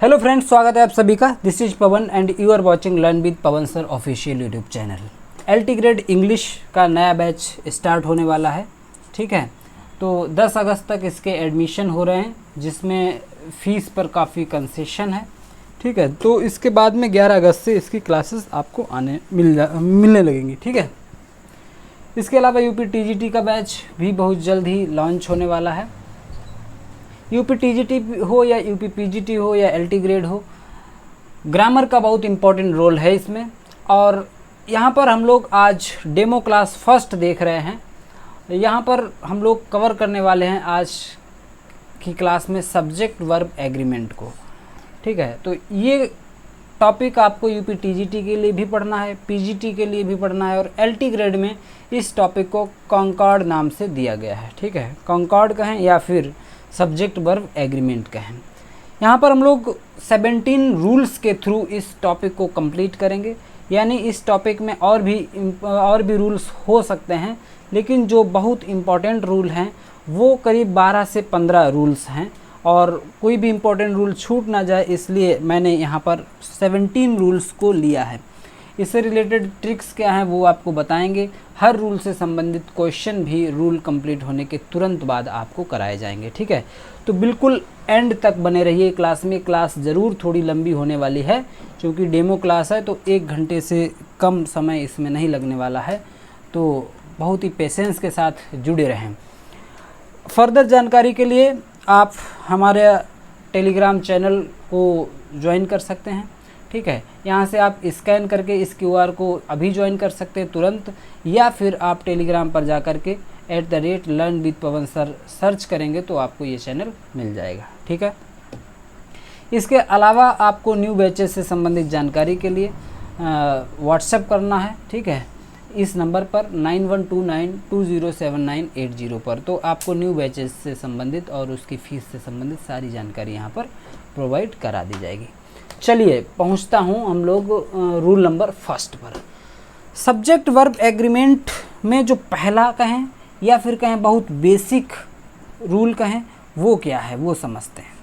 Hello friends, स्वागत है आप सभी का। This is Pawan and you are watching learn with Pawan sir official YouTube channel. LT grade English का नया बैच स्टार्ट होने वाला है। ठीक है, तो 10 अगस्त तक इसके एडमिशन हो रहे हैं, जिसमें फ़ीस पर काफ़ी कंसेशन है। ठीक है, तो इसके बाद में 11 अगस्त से इसकी क्लासेस आपको मिलने लगेंगी। ठीक है, इसके अलावा यूपी टीजीटी का बैच भी बहुत जल्द ही लॉन्च होने वाला है। यूपी टीजीटी हो या यूपी पीजीटी हो या एलटी ग्रेड हो, ग्रामर का बहुत इम्पोर्टेंट रोल है इसमें। और यहाँ पर हम लोग आज डेमो क्लास फर्स्ट देख रहे हैं। यहाँ पर हम लोग कवर करने वाले हैं आज की क्लास में सब्जेक्ट वर्ब एग्रीमेंट को। ठीक है, तो ये टॉपिक आपको यूपी टीजीटी के लिए भी पढ़ना है, पीजीटी के लिए भी पढ़ना है, और एलटी ग्रेड में इस टॉपिक को कॉन्कॉर्ड नाम से दिया गया है। ठीक है, कॉन्कॉर्ड कहें या फिर सब्जेक्ट वर्ब एग्रीमेंट कहें। यहाँ पर हम लोग 17 रूल्स के थ्रू इस टॉपिक को कंप्लीट करेंगे। यानी इस टॉपिक में और भी रूल्स हो सकते हैं, लेकिन जो बहुत इम्पॉर्टेंट रूल हैं वो करीब 12 से 15 रूल्स हैं, और कोई भी इम्पोर्टेंट रूल छूट ना जाए इसलिए मैंने यहाँ पर 17 रूल्स को लिया है। इससे रिलेटेड ट्रिक्स क्या हैं वो आपको बताएंगे। हर रूल से संबंधित क्वेश्चन भी रूल कंप्लीट होने के तुरंत बाद आपको कराए जाएंगे। ठीक है, तो बिल्कुल एंड तक बने रहिए क्लास में। क्लास ज़रूर थोड़ी लंबी होने वाली है, क्योंकि डेमो क्लास है, तो 1 घंटे से कम समय इसमें नहीं लगने वाला है। तो बहुत ही पेशेंस के साथ जुड़े रहें। फर्दर जानकारी के लिए आप हमारे टेलीग्राम चैनल को ज्वाइन कर सकते हैं। ठीक है, यहाँ से आप स्कैन करके इस QR को अभी ज्वाइन कर सकते हैं तुरंत, या फिर आप टेलीग्राम पर जा कर के @learn-with-pawan sir सर्च करेंगे तो आपको ये चैनल मिल जाएगा। ठीक है, इसके अलावा आपको न्यू बैचेस से संबंधित जानकारी के लिए व्हाट्सएप करना है। ठीक है, इस नंबर पर 9129207980 पर, तो आपको न्यू बैचेस से संबंधित और उसकी फ़ीस से संबंधित सारी जानकारी यहाँ पर प्रोवाइड करा दी जाएगी। चलिए पहुँचता हूँ हम लोग रूल नंबर फर्स्ट पर। सब्जेक्ट वर्ब एग्रीमेंट में जो पहला कहें या फिर कहें बहुत बेसिक रूल कहें, वो क्या है वो समझते हैं।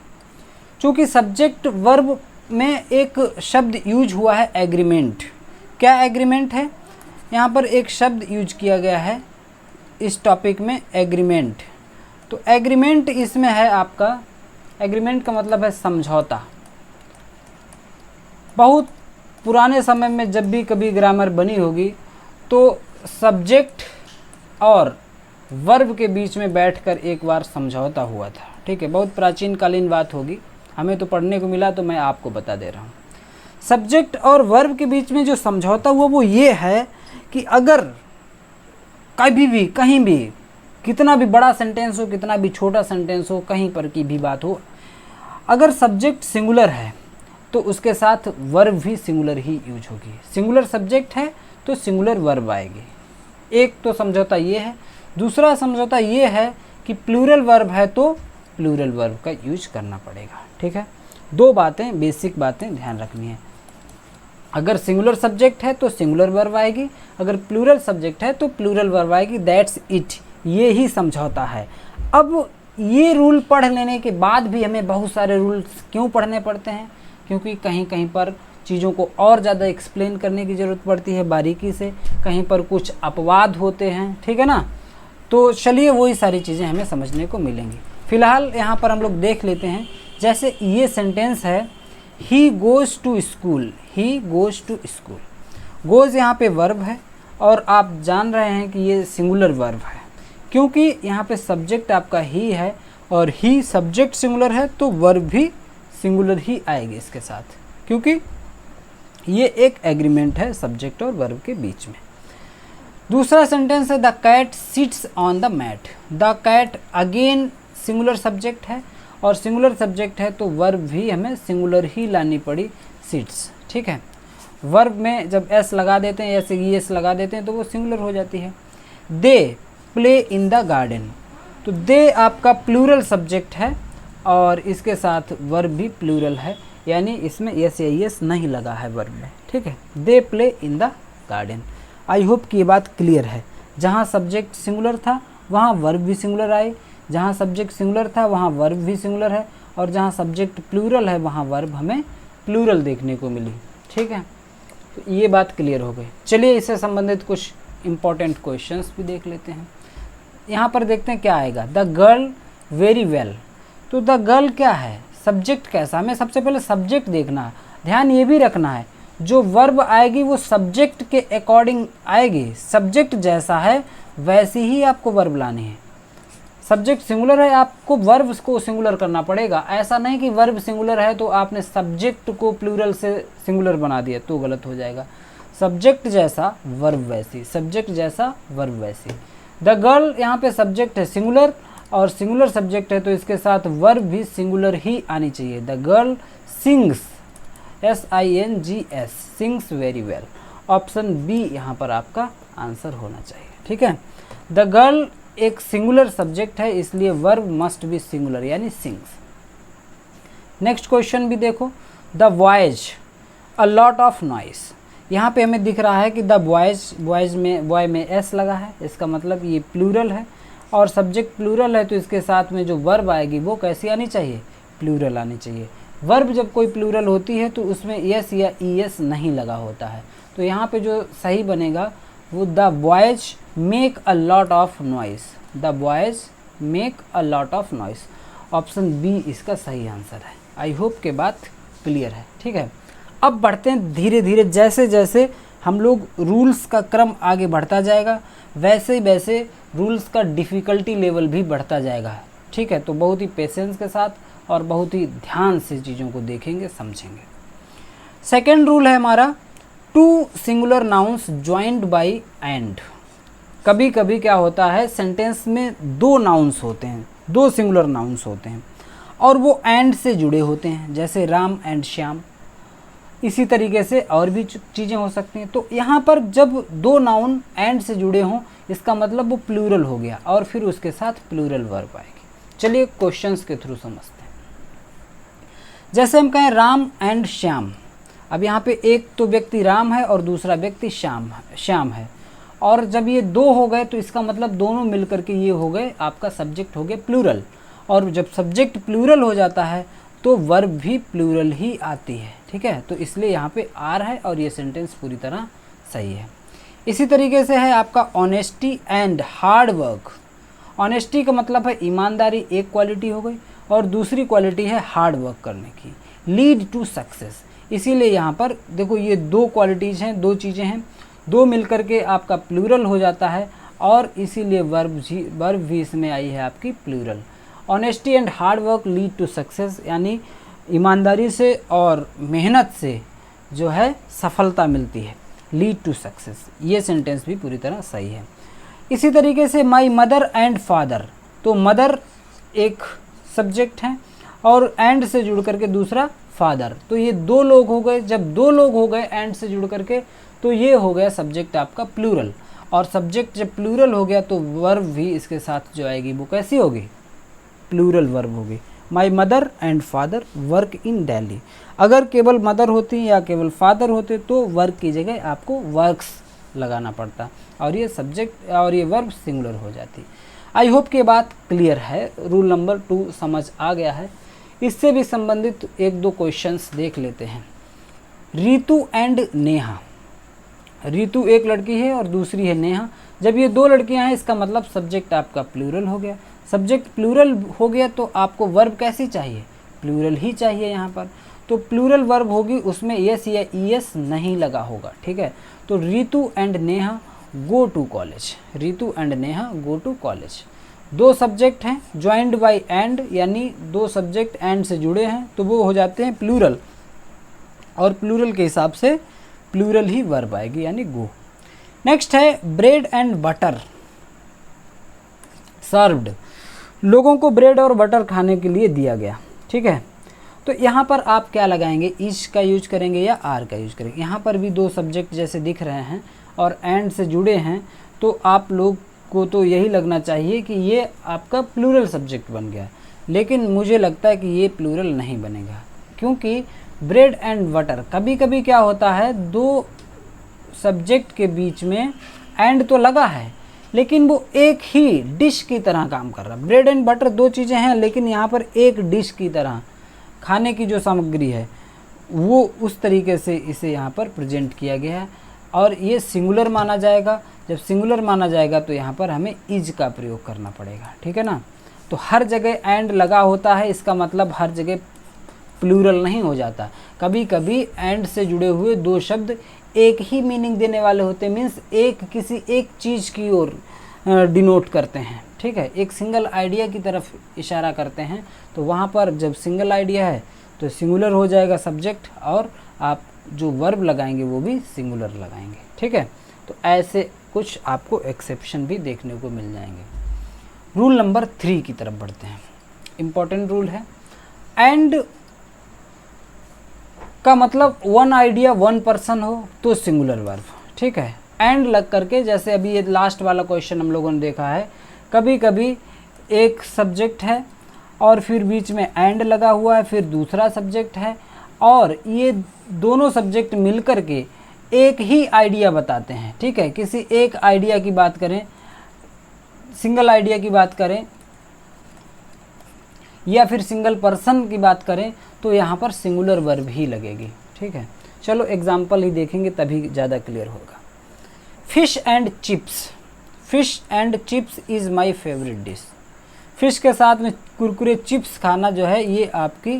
चूँकि सब्जेक्ट वर्ब में एक शब्द यूज हुआ है एग्रीमेंट। क्या एग्रीमेंट है? यहाँ पर एक शब्द यूज किया गया है इस टॉपिक में, एग्रीमेंट। तो एग्रीमेंट इसमें है आपका, एग्रीमेंट का मतलब है समझौता। बहुत पुराने समय में जब भी कभी ग्रामर बनी होगी तो सब्जेक्ट और वर्ब के बीच में बैठकर एक बार समझौता हुआ था। ठीक है, बहुत प्राचीन कालीन बात होगी, हमें तो पढ़ने को मिला तो मैं आपको बता दे रहा हूँ। सब्जेक्ट और वर्ब के बीच में जो समझौता हुआ वो ये है कि अगर कभी भी कहीं भी कितना भी बड़ा सेंटेंस हो, कितना भी छोटा सेंटेंस हो, कहीं पर की भी बात हो, अगर सब्जेक्ट सिंगुलर है तो उसके साथ वर्ब भी सिंगुलर ही यूज होगी। सिंगुलर सब्जेक्ट है तो सिंगुलर वर्ब आएगी। एक तो समझौता ये है। दूसरा समझौता ये है कि प्लूरल वर्ब है तो प्लूरल वर्ब का यूज करना पड़ेगा। ठीक है, 2 बातें, बेसिक बातें ध्यान रखनी है। अगर सिंगुलर सब्जेक्ट है तो सिंगुलर वर्ब आएगी, अगर प्लूरल सब्जेक्ट है तो प्लूरल वर्ब आएगी। दैट्स इट, ये ही समझौता है। अब ये रूल पढ़ लेने के बाद भी हमें बहुत सारे रूल्स क्यों पढ़ने पड़ते हैं? क्योंकि कहीं कहीं पर चीज़ों को और ज़्यादा एक्सप्लेन करने की ज़रूरत पड़ती है बारीकी से, कहीं पर कुछ अपवाद होते हैं। ठीक है ना, तो चलिए वही सारी चीज़ें हमें समझने को मिलेंगी। फ़िलहाल यहाँ पर हम लोग देख लेते हैं। जैसे ये सेंटेंस है, he goes to school. He goes to school, goes यहाँ पे वर्ब है, और आप जान रहे हैं कि ये सिंगुलर वर्ब है, क्योंकि यहाँ पे सब्जेक्ट आपका ही है, और ही सब्जेक्ट सिंगुलर है तो वर्ब भी सिंगुलर ही आएगी इसके साथ, क्योंकि ये एक एग्रीमेंट है सब्जेक्ट और वर्ब के बीच में। दूसरा सेंटेंस है, the cat sits on the mat. The cat again singular subject है, और सिंगुलर सब्जेक्ट है तो वर्ब भी हमें सिंगुलर ही लानी पड़ी, सिट्स। ठीक है, वर्ब में जब एस लगा देते हैं, ऐसे एस लगा देते हैं तो वो सिंगुलर हो जाती है। They play in the garden, तो दे आपका प्लूरल सब्जेक्ट है और इसके साथ वर्ब भी प्लूरल है, यानी इसमें एस या एस नहीं लगा है वर्ब में। ठीक है, they play in the garden. I hope कि ये बात क्लियर है। जहाँ सब्जेक्ट सिंगुलर था वहाँ वर्ब भी सिंगुलर आए, जहाँ सब्जेक्ट सिंगुलर था वहाँ वर्ब भी सिंगुलर है, और जहाँ सब्जेक्ट प्लूरल है वहाँ वर्ब हमें प्लूरल देखने को मिली। ठीक है, तो ये बात क्लियर हो गई। चलिए इससे संबंधित कुछ इम्पॉर्टेंट क्वेश्चंस भी देख लेते हैं। यहाँ पर देखते हैं क्या आएगा, द गर्ल वेरी वेल। तो द गर्ल क्या है, सब्जेक्ट कैसा, हमें सबसे पहले सब्जेक्ट देखना है। ध्यान ये भी रखना है जो वर्ब आएगी वो सब्जेक्ट के अकॉर्डिंग आएगी, सब्जेक्ट जैसा है वैसी ही आपको वर्ब लानी है। सब्जेक्ट सिंगुलर है, आपको वर्ब को सिंगुलर करना पड़ेगा। ऐसा नहीं कि वर्ब सिंगुलर है तो आपने सब्जेक्ट को प्लूरल से सिंगुलर बना दिया तो गलत हो जाएगा। सब्जेक्ट जैसा वर्ब वैसी, सब्जेक्ट जैसा वर्ब वैसी। द गर्ल यहाँ पे सब्जेक्ट है सिंगुलर और सिंगुलर सब्जेक्ट है तो इसके साथ वर्ब भी सिंगुलर ही आनी चाहिए। The girl sings, SINGS, sings very well. Option B यहाँ पर आपका आंसर होना चाहिए। ठीक है, द गर्ल एक सिंगुलर सब्जेक्ट है इसलिए वर्ब मस्ट बी सिंगुलर यानी सिंग्स। नेक्स्ट क्वेश्चन भी देखो, the boys a lot of noise. यहाँ पे हमें दिख रहा है कि द बॉयज में बॉय में एस लगा है, इसका मतलब ये प्लूरल है और सब्जेक्ट प्लूरल है तो इसके साथ में जो वर्ब आएगी वो कैसी आनी चाहिए, प्लूरल आनी चाहिए। वर्ब जब कोई प्लूरल होती है तो उसमें एस या ES नहीं लगा होता है, तो यहाँ पे जो सही बनेगा वो the boys make a lot of noise, the boys make a lot of noise. Option B इसका सही आंसर है। आई होप के बात क्लियर है। ठीक है, अब बढ़ते हैं धीरे धीरे, जैसे जैसे हम लोग रूल्स का क्रम आगे बढ़ता जाएगा वैसे वैसे रूल्स का डिफ़िकल्टी लेवल भी बढ़ता जाएगा। ठीक है, तो बहुत ही पेशेंस के साथ और बहुत ही ध्यान से चीज़ों को देखेंगे समझेंगे। सेकेंड रूल है हमारा, two singular nouns joined by and. कभी कभी क्या होता है सेंटेंस में दो नाउन्स होते हैं, दो सिंगुलर नाउन्स होते हैं और वो एंड से जुड़े होते हैं, जैसे राम एंड श्याम। इसी तरीके से और भी चीज़ें हो सकती हैं। तो यहाँ पर जब दो नाउन एंड से जुड़े हों इसका मतलब वो प्लूरल हो गया और फिर उसके साथ प्लूरल वर्ब आएगी। चलिए क्वेश्चंस के थ्रू समझते हैं। जैसे हम कहें राम एंड श्याम, अब यहाँ पे एक तो व्यक्ति राम है और दूसरा व्यक्ति श्याम है और जब ये दो हो गए तो इसका मतलब दोनों मिलकर के ये हो गए, आपका सब्जेक्ट हो गए प्लूरल। और जब सब्जेक्ट प्लूरल हो जाता है तो वर्ब भी प्लूरल ही आती है। ठीक है, तो इसलिए यहाँ पे आर है और ये सेंटेंस पूरी तरह सही है। इसी तरीके से है आपका honesty and hard work. Honesty का मतलब है ईमानदारी, एक क्वालिटी हो गई, और दूसरी क्वालिटी है हार्ड वर्क करने की, लीड टू सक्सेस। इसीलिए यहाँ पर देखो ये दो क्वालिटीज़ हैं, दो चीज़ें हैं, दो मिलकर के आपका प्लूरल हो जाता है और इसीलिए वर्ब भी इसमें आई है आपकी plural. Honesty and hard work lead to success, यानी ईमानदारी से और मेहनत से जो है सफलता मिलती है, लीड टू सक्सेस। ये सेंटेंस भी पूरी तरह सही है। इसी तरीके से माई मदर एंड फादर, तो मदर एक सब्जेक्ट है और एंड से जुड़ करके दूसरा फादर, तो ये दो लोग हो गए। जब दो लोग हो गए एंड से जुड़ करके तो ये हो गया सब्जेक्ट आपका प्लूरल, और सब्जेक्ट जब प्लूरल हो गया तो वर्ब भी इसके साथ जो आएगी वो कैसी होगी, प्लूरल वर्ब होगी। My mother and father work in Delhi. अगर केवल मदर होती या केवल फादर होते तो वर्क की जगह आपको वर्क्स लगाना पड़ता और ये सब्जेक्ट और ये वर्ब सिंगुलर हो जाती। आई होप कि बात क्लियर है, रूल नंबर 2 समझ आ गया है। इससे भी संबंधित एक दो क्वेश्चंस देख लेते हैं। रितु एंड नेहा, रितु एक लड़की है और दूसरी है नेहा। जब ये दो लड़कियां हैं इसका मतलब सब्जेक्ट आपका प्लूरल हो गया। सब्जेक्ट प्लूरल हो गया तो आपको वर्ब कैसी चाहिए, प्लूरल ही चाहिए यहाँ पर। तो प्लूरल वर्ब होगी, उसमें एस या ES नहीं लगा होगा। ठीक है, तो Ritu and Neha go to college, Ritu and Neha go to college. दो सब्जेक्ट हैं ज्वाइंड बाय एंड, यानी दो सब्जेक्ट एंड से जुड़े हैं तो वो हो जाते हैं प्लूरल, और प्लूरल के हिसाब से प्लूरल ही वर्ब आएगी यानी गो। नेक्स्ट है ब्रेड एंड बटर सर्व्ड, लोगों को ब्रेड और बटर खाने के लिए दिया गया। ठीक है, तो यहाँ पर आप क्या लगाएंगे, इज का यूज करेंगे या आर का यूज करेंगे। यहाँ पर भी दो सब्जेक्ट जैसे दिख रहे हैं और एंड से जुड़े हैं तो आप लोग को तो यही लगना चाहिए कि ये आपका प्लूरल सब्जेक्ट बन गया, लेकिन मुझे लगता है कि ये प्लूरल नहीं बनेगा, क्योंकि ब्रेड एंड बटर कभी कभी क्या होता है दो सब्जेक्ट के बीच में एंड तो लगा है लेकिन वो एक ही डिश की तरह काम कर रहा है। ब्रेड एंड बटर दो चीज़ें हैं लेकिन यहाँ पर एक डिश की तरह खाने की जो सामग्री है वो उस तरीके से इसे यहाँ पर प्रेजेंट किया गया है और ये सिंगुलर माना जाएगा। जब सिंगुलर माना जाएगा तो यहाँ पर हमें इज का प्रयोग करना पड़ेगा, ठीक है ना। तो हर जगह एंड लगा होता है, इसका मतलब हर जगह प्लूरल नहीं हो जाता। कभी कभी एंड से जुड़े हुए दो शब्द एक ही मीनिंग देने वाले होते हैं, मीन्स किसी एक चीज़ की ओर डिनोट करते हैं, ठीक है, एक सिंगल आइडिया की तरफ इशारा करते हैं। तो वहाँ पर जब सिंगल आइडिया है तो सिंगुलर हो जाएगा सब्जेक्ट और आप जो वर्ब लगाएंगे वो भी सिंगुलर लगाएंगे, ठीक है। तो ऐसे कुछ आपको एक्सेप्शन भी देखने को मिल जाएंगे। रूल नंबर 3 की तरफ बढ़ते हैं। इम्पॉर्टेंट रूल है। एंड का मतलब वन आइडिया वन पर्सन हो तो सिंगुलर वर्ब, ठीक है। एंड लग करके, जैसे अभी ये लास्ट वाला क्वेश्चन हम लोगों ने देखा है, कभी कभी एक सब्जेक्ट है और फिर बीच में एंड लगा हुआ है, फिर दूसरा सब्जेक्ट है और ये दोनों सब्जेक्ट मिलकर के एक ही आइडिया बताते हैं, ठीक है। किसी एक आइडिया की बात करें, सिंगल आइडिया की बात करें या फिर सिंगल पर्सन की बात करें तो यहाँ पर सिंगुलर वर्ब ही लगेगी, ठीक है। चलो एग्जाम्पल ही देखेंगे तभी ज़्यादा क्लियर होगा। Fish and chips, fish and chips is my favourite dish. Fish के साथ में कुरकुरे चिप्स खाना जो है ये आपकी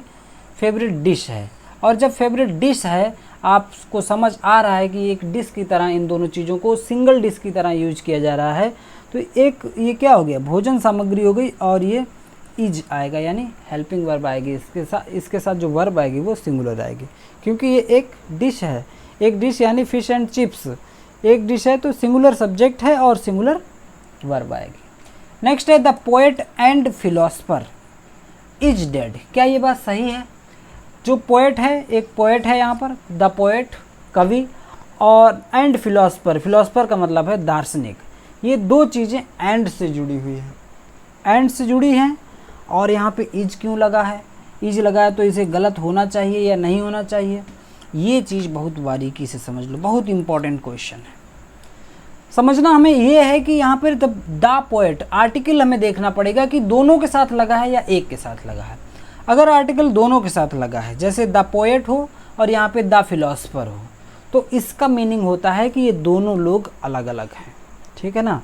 फेवरेट डिश है। और जब फेवरेट डिश है, आपको समझ आ रहा है कि एक डिश की तरह इन दोनों चीज़ों को सिंगल डिश की तरह यूज किया जा रहा है, तो एक ये क्या हो गया, भोजन सामग्री हो गई और ये इज आएगा यानी हेल्पिंग वर्ब आएगी। इसके साथ जो वर्ब आएगी वो सिंगुलर आएगी, क्योंकि ये एक डिश है। एक डिश यानी फिश एंड चिप्स एक डिश है, तो सिंगुलर सब्जेक्ट है और सिंगुलर वर्ब आएगी। नेक्स्ट है the poet and philosopher is dead. क्या ये बात सही है? जो पोएट है, एक पोएट है यहाँ पर, द पोएट कवि, और एंड फिलोसफर, फिलोसफर का मतलब है दार्शनिक। ये दो चीज़ें एंड से जुड़ी हुई हैं, एंड से जुड़ी हैं। और यहाँ पे इज क्यों लगा है? इज लगा है तो इसे गलत होना चाहिए या नहीं होना चाहिए, ये चीज़ बहुत बारीकी से समझ लो, बहुत इंपॉर्टेंट क्वेश्चन है। समझना हमें ये है कि यहाँ पर द पोएट आर्टिकल हमें देखना पड़ेगा कि दोनों के साथ लगा है या एक के साथ लगा है। अगर आर्टिकल दोनों के साथ लगा है, जैसे द पोएट हो और यहाँ पे द फिलोसफर हो, तो इसका मीनिंग होता है कि ये दोनों लोग अलग अलग हैं, ठीक है ना।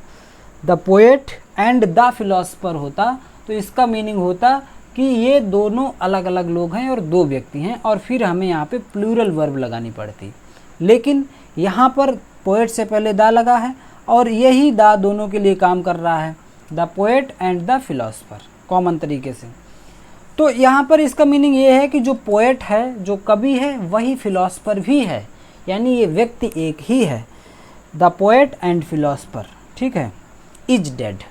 The poet and the philosopher होता तो इसका मीनिंग होता कि ये दोनों अलग अलग लोग हैं और दो व्यक्ति हैं, और फिर हमें यहाँ पे प्लूरल वर्ब लगानी पड़ती। लेकिन यहाँ पर पोएट से पहले द लगा है और यही द दोनों के लिए काम कर रहा है, the poet and the philosopher, common तरीके से। तो यहाँ पर इसका मीनिंग ये है कि जो पोएट है, जो कवि है, वही फिलोसफर भी है, यानी ये व्यक्ति एक ही है। द पोएट एंड फिलोसफर, ठीक है, इज डेड,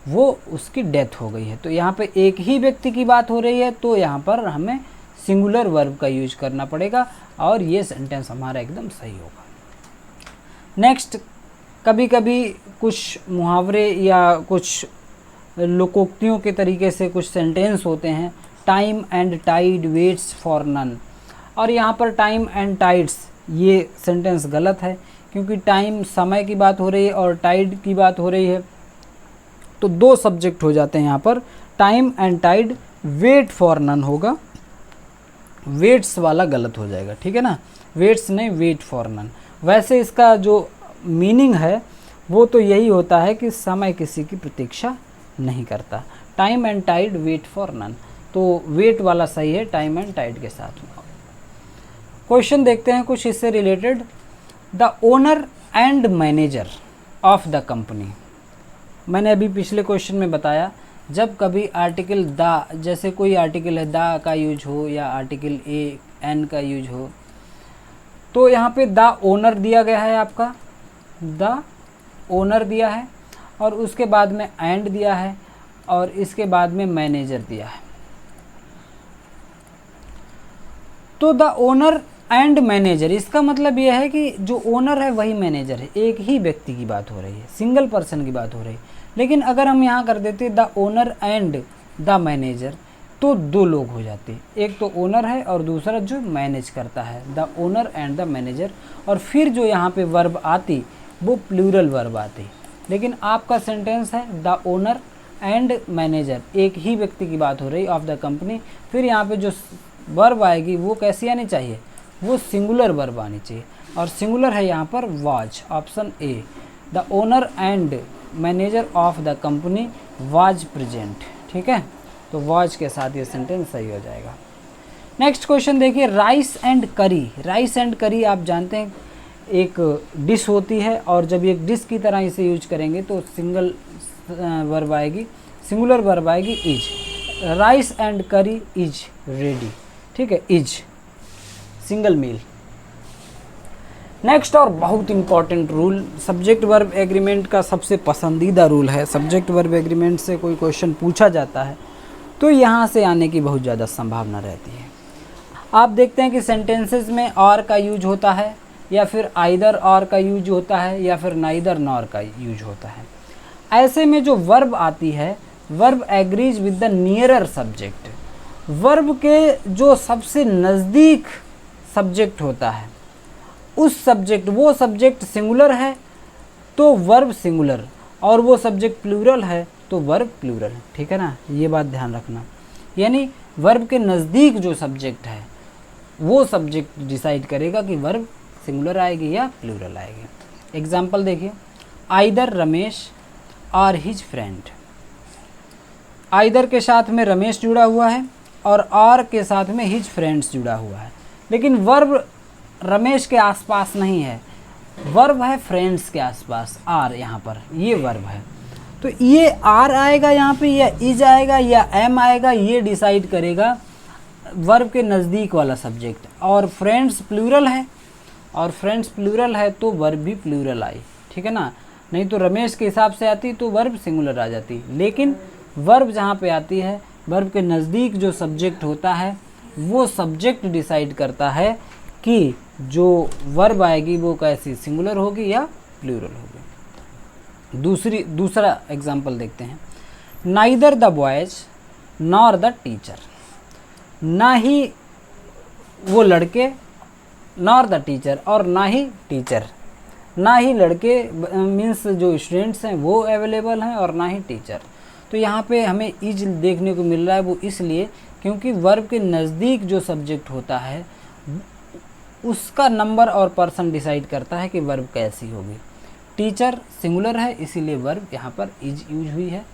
वो उसकी डेथ हो गई है। तो यहाँ पे एक ही व्यक्ति की बात हो रही है, तो यहाँ पर हमें सिंगुलर वर्ब का यूज करना पड़ेगा और ये सेंटेंस हमारा एकदम सही होगा। नेक्स्ट, कभी कभी कुछ मुहावरे या कुछ लोकोक्तियों के तरीके से कुछ सेंटेंस होते हैं, time and tide waits for none, और यहाँ पर टाइम एंड टाइड्स ये सेंटेंस गलत है, क्योंकि टाइम समय की बात हो रही है और टाइड की बात हो रही है, तो दो सब्जेक्ट हो जाते हैं यहाँ पर। Time and tide, wait for none होगा, वेट्स वाला गलत हो जाएगा, ठीक है ना, वेट्स नहीं, वेट फॉर नन। वैसे इसका जो मीनिंग है वो तो यही होता है कि समय किसी की प्रतीक्षा नहीं करता। Time and tide wait for none, तो वेट वाला सही है टाइम एंड टाइड के साथ। क्वेश्चन देखते हैं कुछ इससे related. The owner and manager of the company. मैंने अभी पिछले क्वेश्चन में बताया, जब कभी आर्टिकल द, जैसे कोई आर्टिकल है द का यूज हो या आर्टिकल ए एन का यूज हो, तो यहाँ पे द ओनर दिया गया है, आपका द ओनर दिया है और उसके बाद में एंड दिया है और इसके बाद में मैनेजर दिया है। तो द ओनर एंड मैनेजर, इसका मतलब यह है कि जो ओनर है वही मैनेजर है, एक ही व्यक्ति की बात हो रही है, सिंगल पर्सन की बात हो रही है। लेकिन अगर हम यहाँ कर देते the owner and the manager, तो दो लोग हो जाते, एक तो ओनर है और दूसरा जो मैनेज करता है, the owner and the manager, और फिर जो यहाँ पे वर्ब आती वो प्लूरल वर्ब आती। लेकिन आपका सेंटेंस है द ओनर एंड मैनेजर, एक ही व्यक्ति की बात हो रही ऑफ द कंपनी, फिर यहाँ पे जो वर्ब आएगी वो कैसी आनी चाहिए, वो सिंगुलर वर्ब आनी चाहिए, और सिंगुलर है यहाँ पर was, option A. The owner and manager of the company was present, ठीक है, तो वाज के साथ ये सेंटेंस सही हो जाएगा। नेक्स्ट क्वेश्चन देखिए, राइस एंड करी। राइस एंड करी आप जानते हैं एक डिश होती है, और जब एक डिश की तरह इसे यूज करेंगे तो सिंगल वर्ब आएगी, सिंगुलर वर्ब आएगी इज। राइस एंड करी इज रेडी, ठीक है, इज सिंगल मील। नेक्स्ट और बहुत important rule, subject verb agreement का सबसे पसंदीदा रूल है। सब्जेक्ट वर्ब एग्रीमेंट से कोई क्वेश्चन पूछा जाता है तो यहाँ से आने की बहुत ज़्यादा संभावना रहती है। आप देखते हैं कि सेंटेंसेस में और का यूज होता है, या फिर आइदर और का यूज होता है, या फिर नाइदर नॉर का यूज होता है। ऐसे में जो वर्ब आती है, verb agrees with the nearer subject, verb के जो सबसे नज़दीक सब्जेक्ट होता है उस सब्जेक्ट, वो सब्जेक्ट सिंगुलर है तो वर्ब सिंगुलर, और वो सब्जेक्ट प्लूरल है तो वर्ब प्लूरल, ठीक है ना, ये बात ध्यान रखना। यानी वर्ब के नज़दीक जो सब्जेक्ट है वो सब्जेक्ट डिसाइड करेगा कि वर्ब सिंगुलर आएगी या प्लूरल आएगी। एग्जाम्पल देखिए, आइदर रमेश और हिज फ्रेंड। आइदर के साथ में रमेश जुड़ा हुआ है और आर के साथ में हिज फ्रेंड्स जुड़ा हुआ है, लेकिन वर्ब रमेश के आसपास नहीं है, वर्ब है फ्रेंड्स के आसपास, आर यहाँ पर ये वर्ब है। तो ये आर आएगा यहाँ पे या इज आएगा या एम आएगा, ये डिसाइड करेगा वर्ब के नज़दीक वाला सब्जेक्ट। और फ्रेंड्स प्लूरल है, और फ्रेंड्स प्लूरल है तो वर्ब भी प्लूरल आई, ठीक है ना, नहीं तो रमेश के हिसाब से आती तो वर्ब सिंगुलर आ जाती। लेकिन वर्ब जहाँ पे आती है, वर्ब के नज़दीक जो सब्जेक्ट होता है वो सब्जेक्ट डिसाइड करता है कि जो वर्ब आएगी वो कैसी, सिंगुलर होगी या प्लूरल होगी। दूसरा एग्जाम्पल देखते हैं, neither the boys nor the teacher. ना ही वो लड़के, नॉर द टीचर, और ना ही टीचर, ना ही लड़के मीन्स जो स्टूडेंट्स हैं वो अवेलेबल हैं, और ना ही टीचर। तो यहाँ पे हमें इज देखने को मिल रहा है, वो इसलिए क्योंकि वर्ब के नज़दीक जो सब्जेक्ट होता है उसका नंबर और पर्सन डिसाइड करता है कि वर्ब कैसी होगी। टीचर सिंगुलर है इसीलिए वर्ब यहाँ पर इज यूज हुई है,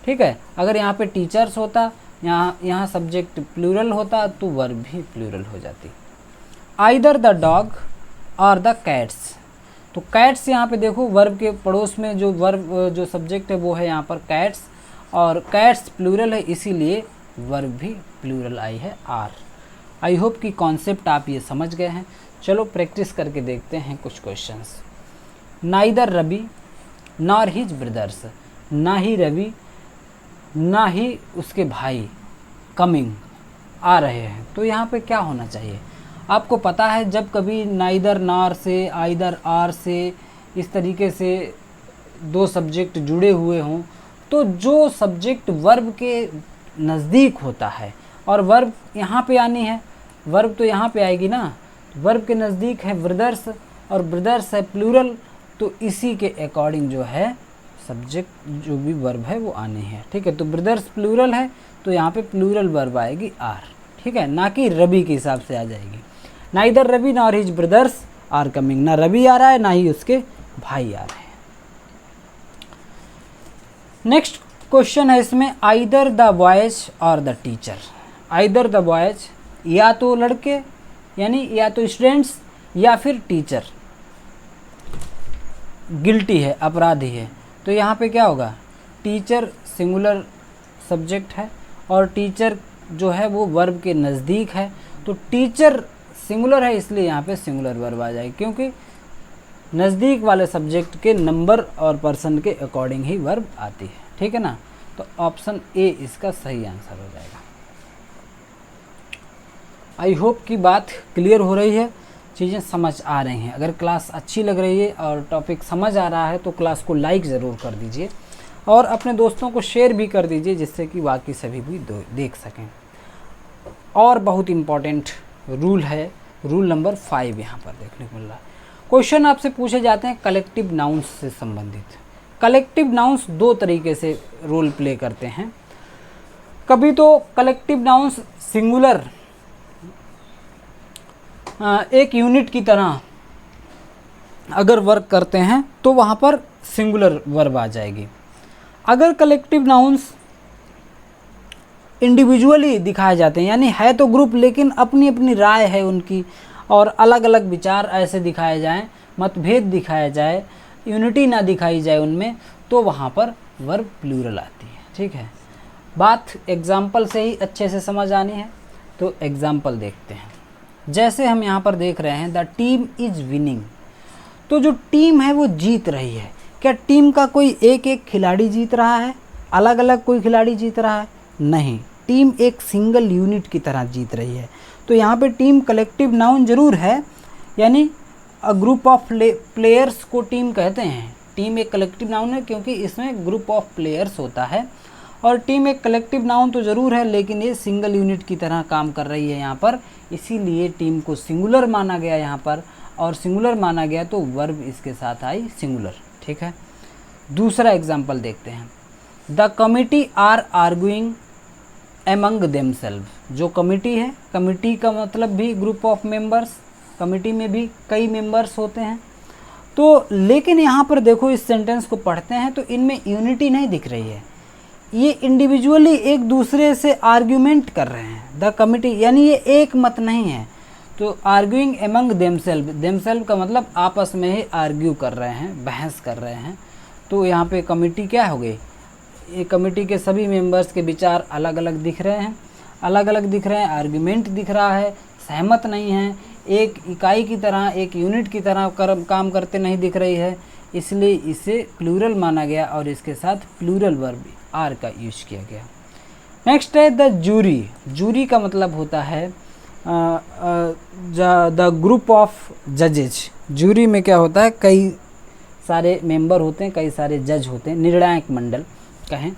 ठीक है। अगर यहाँ पे टीचर्स होता, यहाँ सब्जेक्ट प्लूरल होता तो वर्ब भी प्लूरल हो जाती। आइदर द डॉग और द कैट्स। तो कैट्स यहाँ पे देखो वर्ब के पड़ोस में जो वर्ब जो सब्जेक्ट है वो है यहाँ पर कैट्स, और कैट्स प्लूरल है इसीलिए वर्ब भी प्लूरल आई है आर। आई होप कि कॉन्सेप्ट आप ये समझ गए हैं। चलो प्रैक्टिस करके देखते हैं कुछ questions. Neither Ravi nor his brothers. ना ही रवि ना ही उसके भाई कमिंग आ रहे हैं, तो यहाँ पे क्या होना चाहिए। आपको पता है जब कभी नाइदर नॉर से, आइदर आर से, इस तरीके से दो सब्जेक्ट जुड़े हुए हों तो जो सब्जेक्ट वर्ब के नज़दीक होता है, और वर्ब यहाँ पे आनी है, वर्ब तो यहाँ पे आएगी ना, वर्ब के नज़दीक है ब्रदर्स, और ब्रदर्स है प्लूरल, तो इसी के अकॉर्डिंग जो है सब्जेक्ट जो भी वर्ब है वो आनी है, ठीक है। तो ब्रदर्स प्लूरल है तो यहाँ पे प्लूरल वर्ब आएगी आर, ठीक है, ना कि रवि के हिसाब से आ जाएगी। Neither Ravi nor his brothers are coming, ना रवि आ रहा है ना ही उसके भाई आ रहे हैं। नेक्स्ट क्वेश्चन है इसमें, आइदर द बॉयज और the teacher. Either the boys या तो लड़के यानी या तो स्टूडेंट्स या फिर टीचर गिल्टी है, अपराधी है, तो यहाँ पे क्या होगा, टीचर सिंगुलर सब्जेक्ट है और टीचर जो है वो वर्ब के नज़दीक है, तो टीचर सिंगुलर है इसलिए यहाँ पे सिंगुलर वर्ब आ जाएगी, क्योंकि नज़दीक वाले सब्जेक्ट के नंबर और पर्सन के अकॉर्डिंग ही वर्ब आती है, ठीक है ना। तो ऑप्शन ए इसका सही आंसर हो जाएगा। आई होप कि बात क्लियर हो रही है, चीज़ें समझ आ रही हैं। अगर क्लास अच्छी लग रही है और टॉपिक समझ आ रहा है तो क्लास को लाइक ज़रूर कर दीजिए और अपने दोस्तों को शेयर भी कर दीजिए, जिससे कि बाकी सभी भी देख सकें। और बहुत इम्पॉर्टेंट रूल है, रूल नंबर 5 यहाँ पर देखने को मिल रहा है। क्वेश्चन आपसे पूछे जाते हैं कलेक्टिव नाउन्स से संबंधित। कलेक्टिव नाउन्स दो तरीके से रोल प्ले करते हैं। कभी तो कलेक्टिव नाउन्स सिंगुलर एक यूनिट की तरह अगर वर्क करते हैं तो वहाँ पर सिंगुलर वर्ब आ जाएगी। अगर कलेक्टिव नाउन्स इंडिविजुअली दिखाए जाते हैं, यानी है तो ग्रुप लेकिन अपनी अपनी राय है उनकी और अलग अलग विचार ऐसे दिखाए जाएं, मतभेद दिखाया जाए, यूनिटी ना दिखाई जाए उनमें, तो वहाँ पर वर्ब प्लूरल आती है। ठीक है, बात एग्जाम्पल से ही अच्छे से समझ आनी है, तो एग्जाम्पल देखते हैं। जैसे हम यहाँ पर देख रहे हैं द टीम इज़ विनिंग, तो जो टीम है वो जीत रही है। क्या टीम का कोई एक एक खिलाड़ी जीत रहा है, अलग अलग कोई खिलाड़ी जीत रहा है? नहीं, टीम एक सिंगल यूनिट की तरह जीत रही है। तो यहाँ पे टीम कलेक्टिव नाउन जरूर है, यानी अ ग्रुप ऑफ प्लेयर्स को टीम कहते हैं। टीम एक कलेक्टिव नाउन है क्योंकि इसमें ग्रुप ऑफ प्लेयर्स होता है, और टीम एक कलेक्टिव नाउन तो ज़रूर है लेकिन ये सिंगल यूनिट की तरह काम कर रही है यहाँ पर, इसीलिए टीम को सिंगुलर माना गया यहाँ पर, और सिंगुलर माना गया तो वर्ब इसके साथ आई सिंगुलर। ठीक है, दूसरा एग्जाम्पल देखते हैं। The committee are arguing among themselves. जो कमिटी है, कमिटी का मतलब भी ग्रुप ऑफ मेंबर्स, कमिटी में भी कई मेंबर्स होते हैं। तो लेकिन यहाँ पर देखो, इस सेंटेंस को पढ़ते हैं तो इनमें यूनिटी नहीं दिख रही है, ये इंडिविजुअली एक दूसरे से आर्ग्यूमेंट कर रहे हैं। द कमिटी यानी ये एक मत नहीं है। तो आर्ग्यूइंग एमंग देमसेल्व, देमसेल्व का मतलब आपस में ही आर्ग्यू कर रहे हैं, बहस कर रहे हैं। तो यहाँ पे कमिटी क्या हो गई, ये कमिटी के सभी मेंबर्स के विचार अलग अलग दिख रहे हैं, अलग अलग दिख रहे हैं, आर्ग्यूमेंट दिख रहा है, सहमत नहीं है, एक इकाई की तरह, एक यूनिट की तरह काम करते नहीं दिख रही है, इसलिए इसे प्लूरल माना गया और इसके साथ प्लूरल वर्ब आर का यूज किया गया। नेक्स्ट है द जूरी। जूरी का मतलब होता है द ग्रुप ऑफ जजेज। जूरी में क्या होता है, कई सारे मेंबर होते हैं, कई सारे जज होते हैं, निर्णायक मंडल कहें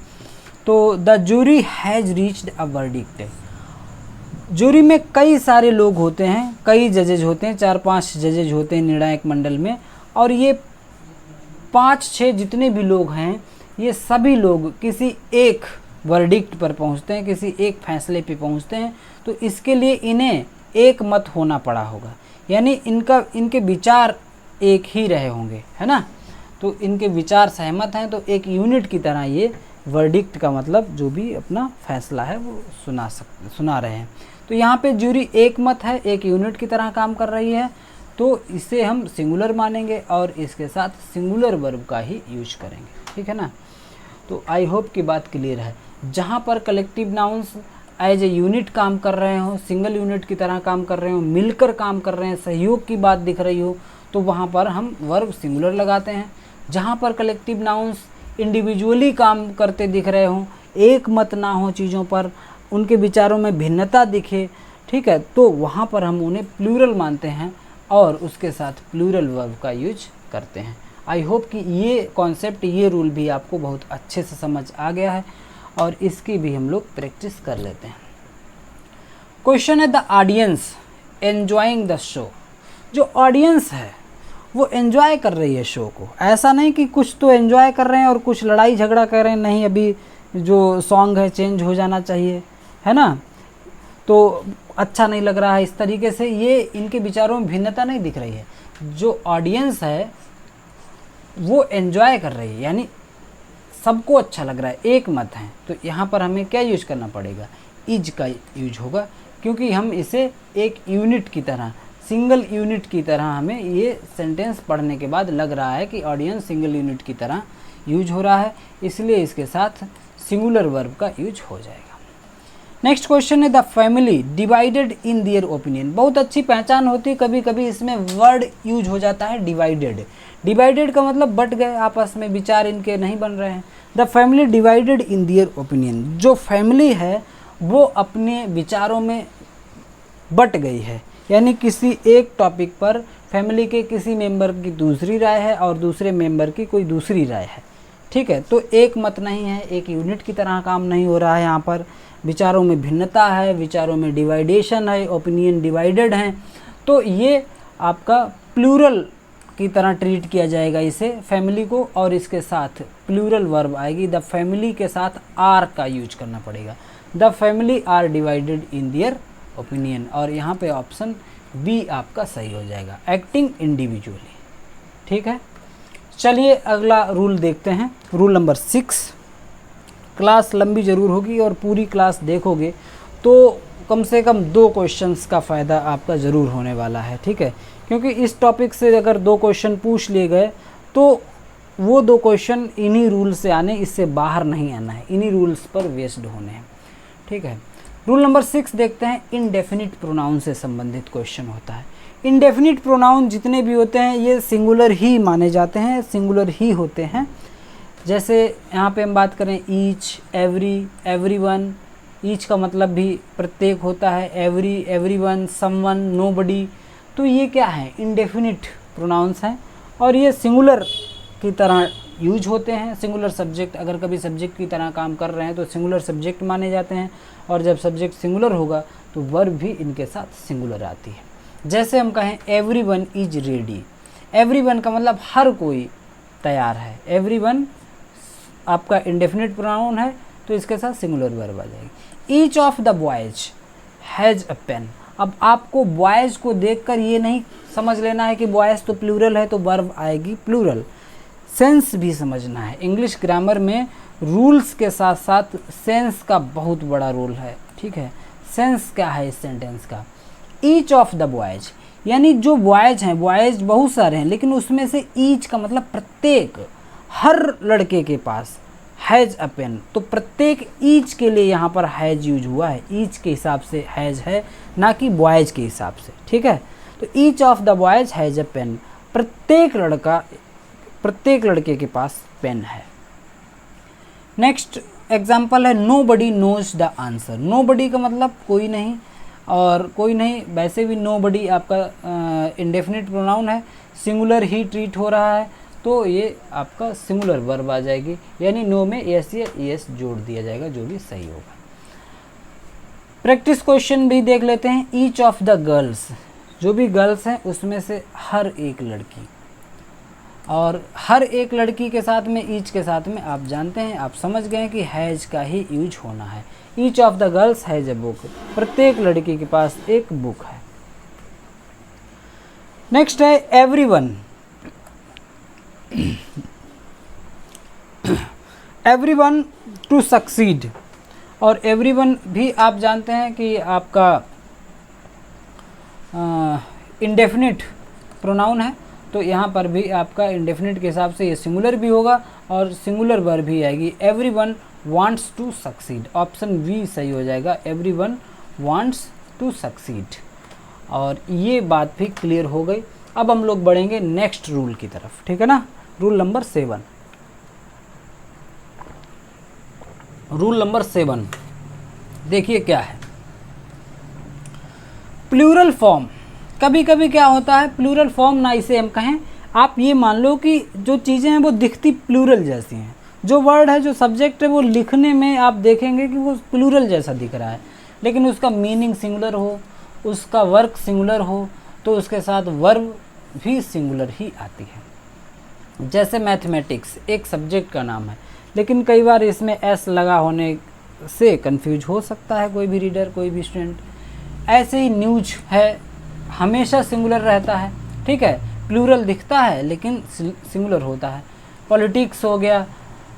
तो। The jury has reached a verdict. Jury में कई सारे लोग होते हैं, कई जजेज होते हैं, 4-5 जजेज होते हैं निर्णायक मंडल में, और ये 5-6 जितने भी लोग हैं ये सभी लोग किसी एक वर्डिक्ट पर पहुंचते हैं, किसी एक फैसले पे पहुंचते हैं। तो इसके लिए इन्हें एक मत होना पड़ा होगा, यानी इनके विचार एक ही रहे होंगे, है ना। तो इनके विचार सहमत हैं, तो एक यूनिट की तरह ये वर्डिक्ट का मतलब जो भी अपना फैसला है वो सुना रहे हैं। तो यहाँ पे जूरी एक मत है, एक यूनिट की तरह काम कर रही है, तो इसे हम सिंगुलर मानेंगे और इसके साथ सिंगुलर वर्ब का ही यूज करेंगे। ठीक है ना। तो आई होप की बात क्लियर है। जहाँ पर collective nouns as a unit काम कर रहे हो, सिंगल यूनिट की तरह काम कर रहे हो, मिलकर काम कर रहे हैं, सहयोग की बात दिख रही हो, तो वहाँ पर हम वर्ब सिंगुलर लगाते हैं। जहाँ पर कलेक्टिव नाउन्स इंडिविजुअली काम करते दिख रहे हों, एक मत ना हो चीज़ों पर, उनके विचारों में भिन्नता दिखे, ठीक है, तो वहाँ पर हम उन्हें प्लूरल मानते हैं और उसके साथ प्लूरल वर्ब का यूज करते हैं। आई होप कि ये कॉन्सेप्ट, ये रूल भी आपको बहुत अच्छे से समझ आ गया है और इसकी भी हम लोग प्रैक्टिस कर लेते हैं। क्वेश्चन है the audience enjoying the show. जो ऑडियंस है वो एंजॉय कर रही है शो को, ऐसा नहीं कि कुछ तो एंजॉय कर रहे हैं और कुछ लड़ाई झगड़ा कर रहे हैं, नहीं, अभी जो सॉन्ग है चेंज हो जाना चाहिए, है ना, तो अच्छा नहीं लग रहा है, इस तरीके से ये इनके विचारों में भिन्नता नहीं दिख रही है। जो ऑडियंस है वो एंजॉय कर रही है, यानी सबको अच्छा लग रहा है, एक मत है। तो यहाँ पर हमें क्या यूज करना पड़ेगा, इज का यूज होगा, क्योंकि हम इसे एक यूनिट की तरह, सिंगल यूनिट की तरह हमें ये सेंटेंस पढ़ने के बाद लग रहा है कि ऑडियंस सिंगल यूनिट की तरह यूज हो रहा है, इसलिए इसके साथ सिंगुलर वर्ब का यूज हो जाएगा। नेक्स्ट क्वेश्चन है the family divided in their opinion. बहुत अच्छी पहचान होती है, कभी कभी इसमें वर्ड यूज हो जाता है डिवाइडेड। डिवाइडेड का मतलब बट गए, आपस में विचार इनके नहीं बन रहे हैं। The family divided in their opinion. जो फैमिली है वो अपने विचारों में बट गई है, यानी किसी एक टॉपिक पर फैमिली के किसी मेंबर की दूसरी राय है और दूसरे मेंबर की कोई दूसरी राय है, ठीक है। तो एक मत नहीं है, एक यूनिट की तरह काम नहीं हो रहा है, यहाँ पर विचारों में भिन्नता है, विचारों में डिवाइडेशन है, ओपिनियन डिवाइडेड हैं, तो ये आपका प्लूरल की तरह ट्रीट किया जाएगा इसे, फैमिली को, और इसके साथ प्लूरल वर्ब आएगी। द फैमिली के साथ आर का यूज करना पड़ेगा। The family are divided in their opinion, और यहाँ पे ऑप्शन बी आपका सही हो जाएगा, एक्टिंग इंडिविजुअली। ठीक है, चलिए अगला रूल देखते हैं, रूल नंबर 6। क्लास लंबी ज़रूर होगी और पूरी क्लास देखोगे तो कम से कम 2 क्वेश्चंस का फ़ायदा आपका ज़रूर होने वाला है। ठीक है, क्योंकि इस टॉपिक से अगर 2 क्वेश्चन पूछ लिए गए तो वो 2 क्वेश्चन इन्हीं रूल से आने, इससे बाहर नहीं आना है, इन्हीं रूल्स पर बेस्ड होने हैं। ठीक है, रूल नंबर 6 देखते हैं। इनडेफिनिट प्रोनाउन से संबंधित क्वेश्चन होता है। इनडेफिनिट प्रोनाउन जितने भी होते हैं ये सिंगुलर ही माने जाते हैं, सिंगुलर ही होते हैं। जैसे यहाँ पे हम बात करें ईच, एवरी, एवरीवन। ईच का मतलब भी प्रत्येक होता है, एवरी, एवरीवन, समवन, नोबडी। तो ये क्या है, इनडेफिनिट प्रोनाउंस हैं और ये सिंगुलर की तरह यूज होते हैं। सिंगुलर सब्जेक्ट, अगर कभी सब्जेक्ट की तरह काम कर रहे हैं तो सिंगुलर सब्जेक्ट माने जाते हैं, और जब सब्जेक्ट सिंगुलर होगा तो वर्ब भी इनके साथ सिंगुलर आती है। जैसे हम कहें एवरीवन इज रेडी, एवरीवन का मतलब हर कोई तैयार है, एवरीवन आपका इंडेफिनिट प्रोनाउन है तो इसके साथ सिंगुलर वर्ब आ जाएगी। Each of the boys has a pen. अब आपको बॉयज को देखकर ये नहीं समझ लेना है कि बॉयज तो प्लूरल है तो वर्ब आएगी प्लूरल, सेंस भी समझना है। इंग्लिश ग्रामर में रूल्स के साथ साथ सेंस का बहुत बड़ा रोल है। ठीक है, सेंस क्या है इस सेंटेंस का, ईच ऑफ द बॉयज यानी जो बॉयज हैं, बॉयज बहुत सारे हैं लेकिन उसमें से ईच का मतलब प्रत्येक, हर लड़के के पास हैज़ अ पेन, तो प्रत्येक ईच के लिए यहाँ पर हैज़ यूज हुआ है, ईच के हिसाब से हैज़ है, ना कि बॉयज के हिसाब से। ठीक है, तो each of the boys has a pen, प्रत्येक लड़के के पास पेन है। नेक्स्ट एग्जाम्पल है nobody knows the answer. Nobody का मतलब कोई नहीं, और कोई नहीं वैसे भी नोबडी आपका इंडेफिनिट प्रोनाउन है, सिंगुलर ही ट्रीट हो रहा है तो ये आपका सिंगुलर वर्ब आ जाएगी, यानी नो में एस या एस जोड़ दिया जाएगा, जो भी सही होगा। प्रैक्टिस क्वेश्चन भी देख लेते हैं। ईच ऑफ द गर्ल्स, जो भी गर्ल्स हैं उसमें से हर एक लड़की, और हर एक लड़की के साथ में ईच के साथ में आप जानते हैं, आप समझ गए कि हैज़ का ही यूज होना है। Each of the girls has a book, प्रत्येक लड़की के पास एक बुक है। नेक्स्ट है एवरीवन। एवरीवन टू सक्सीड, और एवरीवन भी आप जानते हैं कि आपका इंडेफिनिट प्रोनाउन है, तो यहाँ पर भी आपका इंडेफिनिट के हिसाब से ये सिंगुलर भी होगा और सिंगुलर वर्ब भी आएगी। Everyone wants to succeed, option B सही हो जाएगा, एवरीवन वांट्स टू सक्सीड। और ये बात भी क्लियर हो गई। अब हम लोग बढ़ेंगे नेक्स्ट रूल की तरफ, ठीक है ना। रूल नंबर 7, रूल नंबर 7 देखिए क्या है। प्लूरल फॉर्म, कभी कभी क्या होता है प्लूरल फॉर्म ना इसे हम कहें, आप ये मान लो कि जो चीज़ें हैं वो दिखती प्लूरल जैसी हैं, जो वर्ड है जो सब्जेक्ट है वो लिखने में आप देखेंगे कि वो प्लूरल जैसा दिख रहा है, लेकिन उसका मीनिंग सिंगुलर हो, उसका वर्क सिंगुलर हो, तो उसके साथ वर्ब भी सिंगुलर ही आती है। जैसे मैथमेटिक्स एक सब्जेक्ट का नाम है, लेकिन कई बार इसमें एस लगा होने से कंफ्यूज हो सकता है कोई भी रीडर, कोई भी स्टूडेंट। ऐसे ही न्यूज है, हमेशा सिंगुलर रहता है, ठीक है, प्लूरल दिखता है लेकिन सिंगुलर होता है। पॉलिटिक्स हो गया,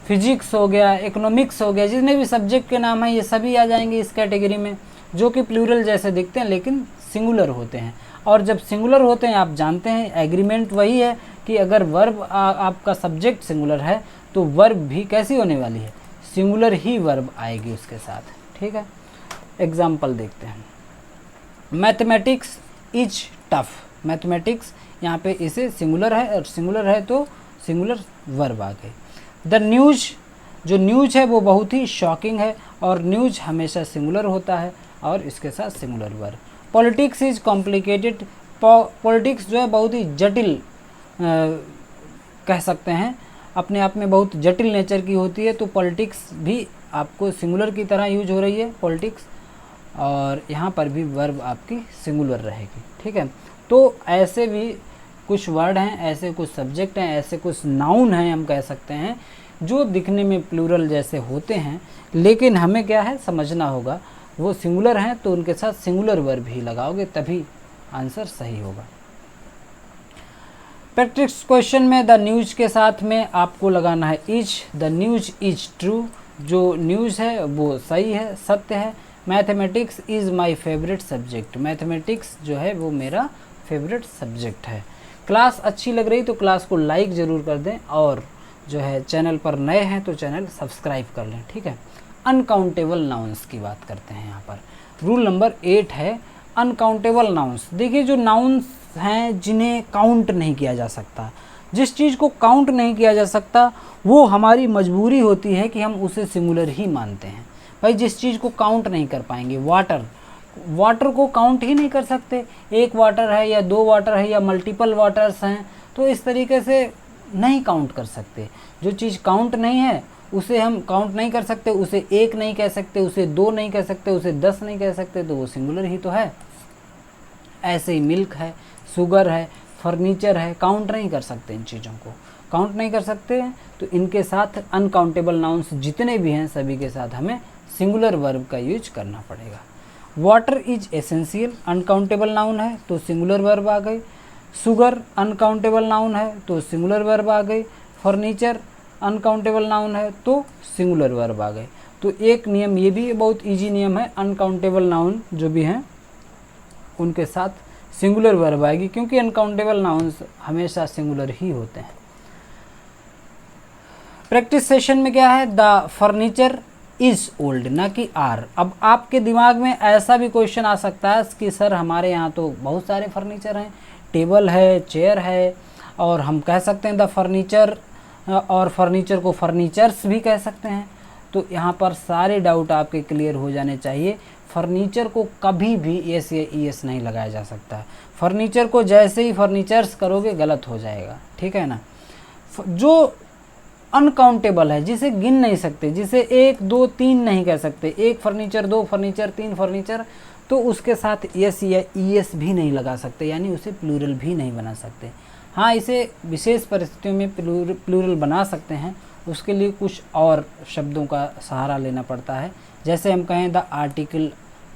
फिजिक्स हो गया, इकोनॉमिक्स हो गया, जितने भी सब्जेक्ट के नाम हैं ये सभी आ जाएंगे इस कैटेगरी में, जो कि प्लूरल जैसे दिखते हैं लेकिन सिंगुलर होते हैं। और जब सिंगुलर होते हैं आप जानते हैं एग्रीमेंट वही है कि अगर वर्ब आपका सब्जेक्ट सिंगुलर है तो वर्ब भी कैसी होने वाली है, सिंगुलर ही वर्ब आएगी उसके साथ, ठीक है। एग्जाम्पल देखते हैं। मैथमेटिक्स इज टफ, मैथमेटिक्स यहाँ पे इसे सिंगुलर है और सिंगुलर है तो सिंगुलर वर्ब आ गई। द न्यूज, जो न्यूज है वो बहुत ही शॉकिंग है और न्यूज हमेशा सिंगुलर होता है और इसके साथ singular verb. Politics is complicated, politics जो है बहुत ही जटिल कह सकते हैं, अपने आप में बहुत जटिल नेचर की होती है, तो पॉलिटिक्स भी आपको सिंगुलर की तरह यूज हो रही है पॉलिटिक्स, और यहाँ पर भी वर्ब आपकी सिंगुलर रहेगी, ठीक है। तो ऐसे भी कुछ वर्ड हैं, ऐसे कुछ सब्जेक्ट हैं, ऐसे कुछ नाउन हैं हम कह सकते हैं जो दिखने में प्लूरल जैसे होते हैं, लेकिन हमें क्या है समझना होगा वो सिंगुलर हैं तो उनके साथ सिंगुलर वर्ब ही लगाओगे, तभी आंसर सही होगा। प्रैक्टिस क्वेश्चन में द न्यूज़ के साथ में आपको लगाना है is, the news is true, जो न्यूज़ है वो सही है, सत्य है। Mathematics is my favourite subject, mathematics जो है वो मेरा फेवरेट सब्जेक्ट है। क्लास अच्छी लग रही तो क्लास को लाइक ज़रूर कर दें, और जो है चैनल पर नए हैं तो चैनल सब्सक्राइब कर लें, ठीक है। अनकाउंटेबल नाउन्स की बात करते हैं यहाँ पर। रूल नंबर 8 है अनकाउंटेबल नाउन्स। देखिए जो नाउन्स हैं जिन्हें काउंट नहीं किया जा सकता, जिस चीज़ को काउंट नहीं किया जा सकता वो हमारी मजबूरी होती है कि हम उसे सिंगुलर ही मानते हैं। भाई जिस चीज़ को काउंट नहीं कर पाएंगे, वाटर को काउंट ही नहीं कर सकते, एक वाटर है या दो वाटर है या मल्टीपल वाटर्स हैं, तो इस तरीके से नहीं काउंट कर सकते। जो चीज़ काउंट नहीं है उसे हम काउंट नहीं कर सकते, उसे एक नहीं कह सकते, उसे दो नहीं कह सकते, उसे 10 नहीं कह सकते, तो वो सिंगुलर ही तो है। ऐसे ही मिल्क है, शुगर है, फर्नीचर है, काउंट नहीं कर सकते, इन चीज़ों को काउंट नहीं कर सकते हैं, तो इनके साथ अनकाउंटेबल नाउन्स जितने भी हैं सभी के साथ हमें सिंगुलर वर्ब का यूज करना पड़ेगा। Water is essential uncountable noun है तो सिंगुलर वर्ब आ गई। शुगर अनकाउंटेबल नाउन है तो सिंगुलर वर्ब आ गई। फर्नीचर अनकाउंटेबल नाउन है तो सिंगुलर वर्ब आ गए। तो एक नियम ये भी बहुत इजी नियम है, अनकाउंटेबल नाउन जो भी हैं उनके साथ सिंगुलर वर्ब आएगी, क्योंकि अनकाउंटेबल नाउन्स हमेशा सिंगुलर ही होते हैं। प्रैक्टिस सेशन में क्या है, द फर्नीचर इज ओल्ड, ना कि आर। अब आपके दिमाग में ऐसा भी क्वेश्चन आ सकता है कि सर हमारे यहाँ तो बहुत सारे फर्नीचर हैं, टेबल है, चेयर है, और हम कह सकते हैं द फर्नीचर, और फर्नीचर को फर्नीचर्स भी कह सकते हैं। तो यहाँ पर सारे डाउट आपके क्लियर हो जाने चाहिए। फर्नीचर को कभी भी एस या ई एस नहीं लगाया जा सकता। फर्नीचर को जैसे ही फर्नीचर्स करोगे गलत हो जाएगा, ठीक है ना। जो अनकाउंटेबल है, जिसे गिन नहीं सकते, जिसे 1 2 3 नहीं कह सकते, 1 फर्नीचर, 2 फर्नीचर, 3 फर्नीचर, तो उसके साथ एस या ई एस भी नहीं लगा सकते, यानी उसे प्लूरल भी नहीं बना सकते। हाँ, इसे विशेष परिस्थितियों में प्लूरल बना सकते हैं, उसके लिए कुछ और शब्दों का सहारा लेना पड़ता है। जैसे हम कहें the article,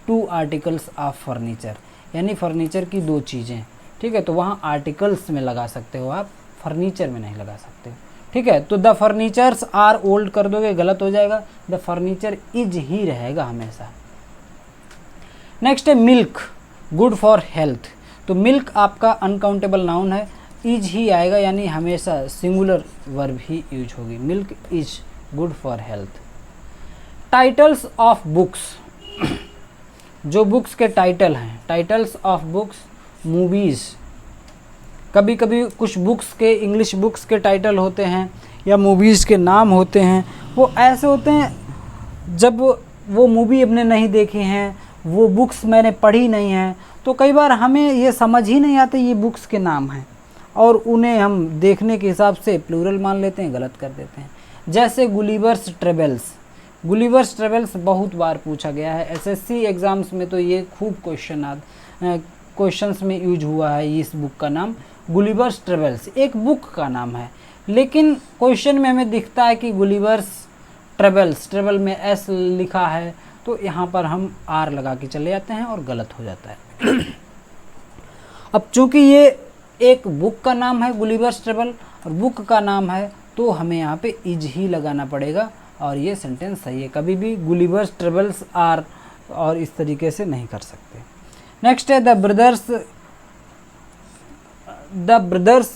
2 articles of furniture, यानी फर्नीचर की 2 चीज़ें, ठीक है, तो वहाँ आर्टिकल्स में लगा सकते हो आप, फर्नीचर में नहीं लगा सकते हो, ठीक है। तो द फर्नीचर्स आर ओल्ड कर दोगे गलत हो जाएगा, द फर्नीचर इज ही रहेगा हमेशा। नेक्स्ट है मिल्क, गुड फॉर हेल्थ। तो मिल्क आपका अनकाउंटेबल नाउन है, इज ही आएगा, यानी हमेशा सिंगुलर वर्ब ही यूज होगी। Milk is good for health. Titles of books, जो बुक्स के टाइटल हैं, टाइटल्स ऑफ बुक्स, मूवीज़। कभी कभी कुछ बुक्स के, इंग्लिश बुक्स के टाइटल होते हैं या मूवीज़ के नाम होते हैं, वो ऐसे होते हैं जब वो मूवी हमने नहीं देखी हैं, वो बुक्स मैंने पढ़ी नहीं हैं, तो कई बार हमें ये समझ ही नहीं आते ये बुक्स के नाम हैं, और उन्हें हम देखने के हिसाब से प्लूरल मान लेते हैं, गलत कर देते हैं। जैसे गुलिवर्स ट्रेवल्स, गुलिवर्स ट्रेवल्स बहुत बार पूछा गया है, एसएससी एग्ज़ाम्स में तो ये खूब क्वेश्चंस में यूज हुआ है। इस बुक का नाम गुलिवर्स ट्रेवल्स एक बुक का नाम है, लेकिन क्वेश्चन में हमें दिखता है कि गुलिवर्स ट्रेवल्स, ट्रेवल में एस लिखा है, तो यहाँ पर हम आर लगा के चले जाते हैं और गलत हो जाता है। अब चूँकि ये एक बुक का नाम है गुलिवर्स ट्रेवल और बुक का नाम है, तो हमें यहाँ पे इज ही लगाना पड़ेगा, और ये सेंटेंस सही है। कभी भी गुलिवर्स ट्रेवल्स आर और इस तरीके से नहीं कर सकते। नेक्स्ट है the brothers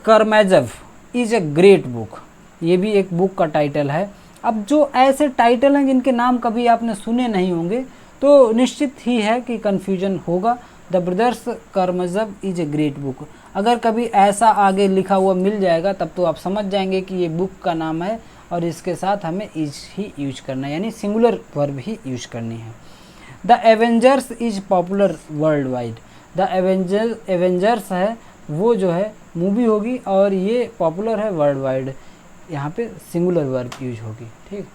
Karamazov is a great book. ये भी एक बुक का टाइटल है। अब जो ऐसे टाइटल हैं जिनके नाम कभी आपने सुने नहीं होंगे, तो निश्चित ही है कि कन्फ्यूजन होगा। The brothers Karamazov is a great book, अगर कभी ऐसा आगे लिखा हुआ मिल जाएगा तब तो आप समझ जाएंगे कि ये बुक का नाम है, और इसके साथ हमें इज ही यूज करना है, यानी सिंगुलर वर्ब ही यूज करनी है। The Avengers is popular world wide. The Avengers है वो जो है मूवी होगी, और ये पॉपुलर है वर्ल्ड वाइड, यहाँ पे सिंगुलर वर्ब यूज होगी, ठीक।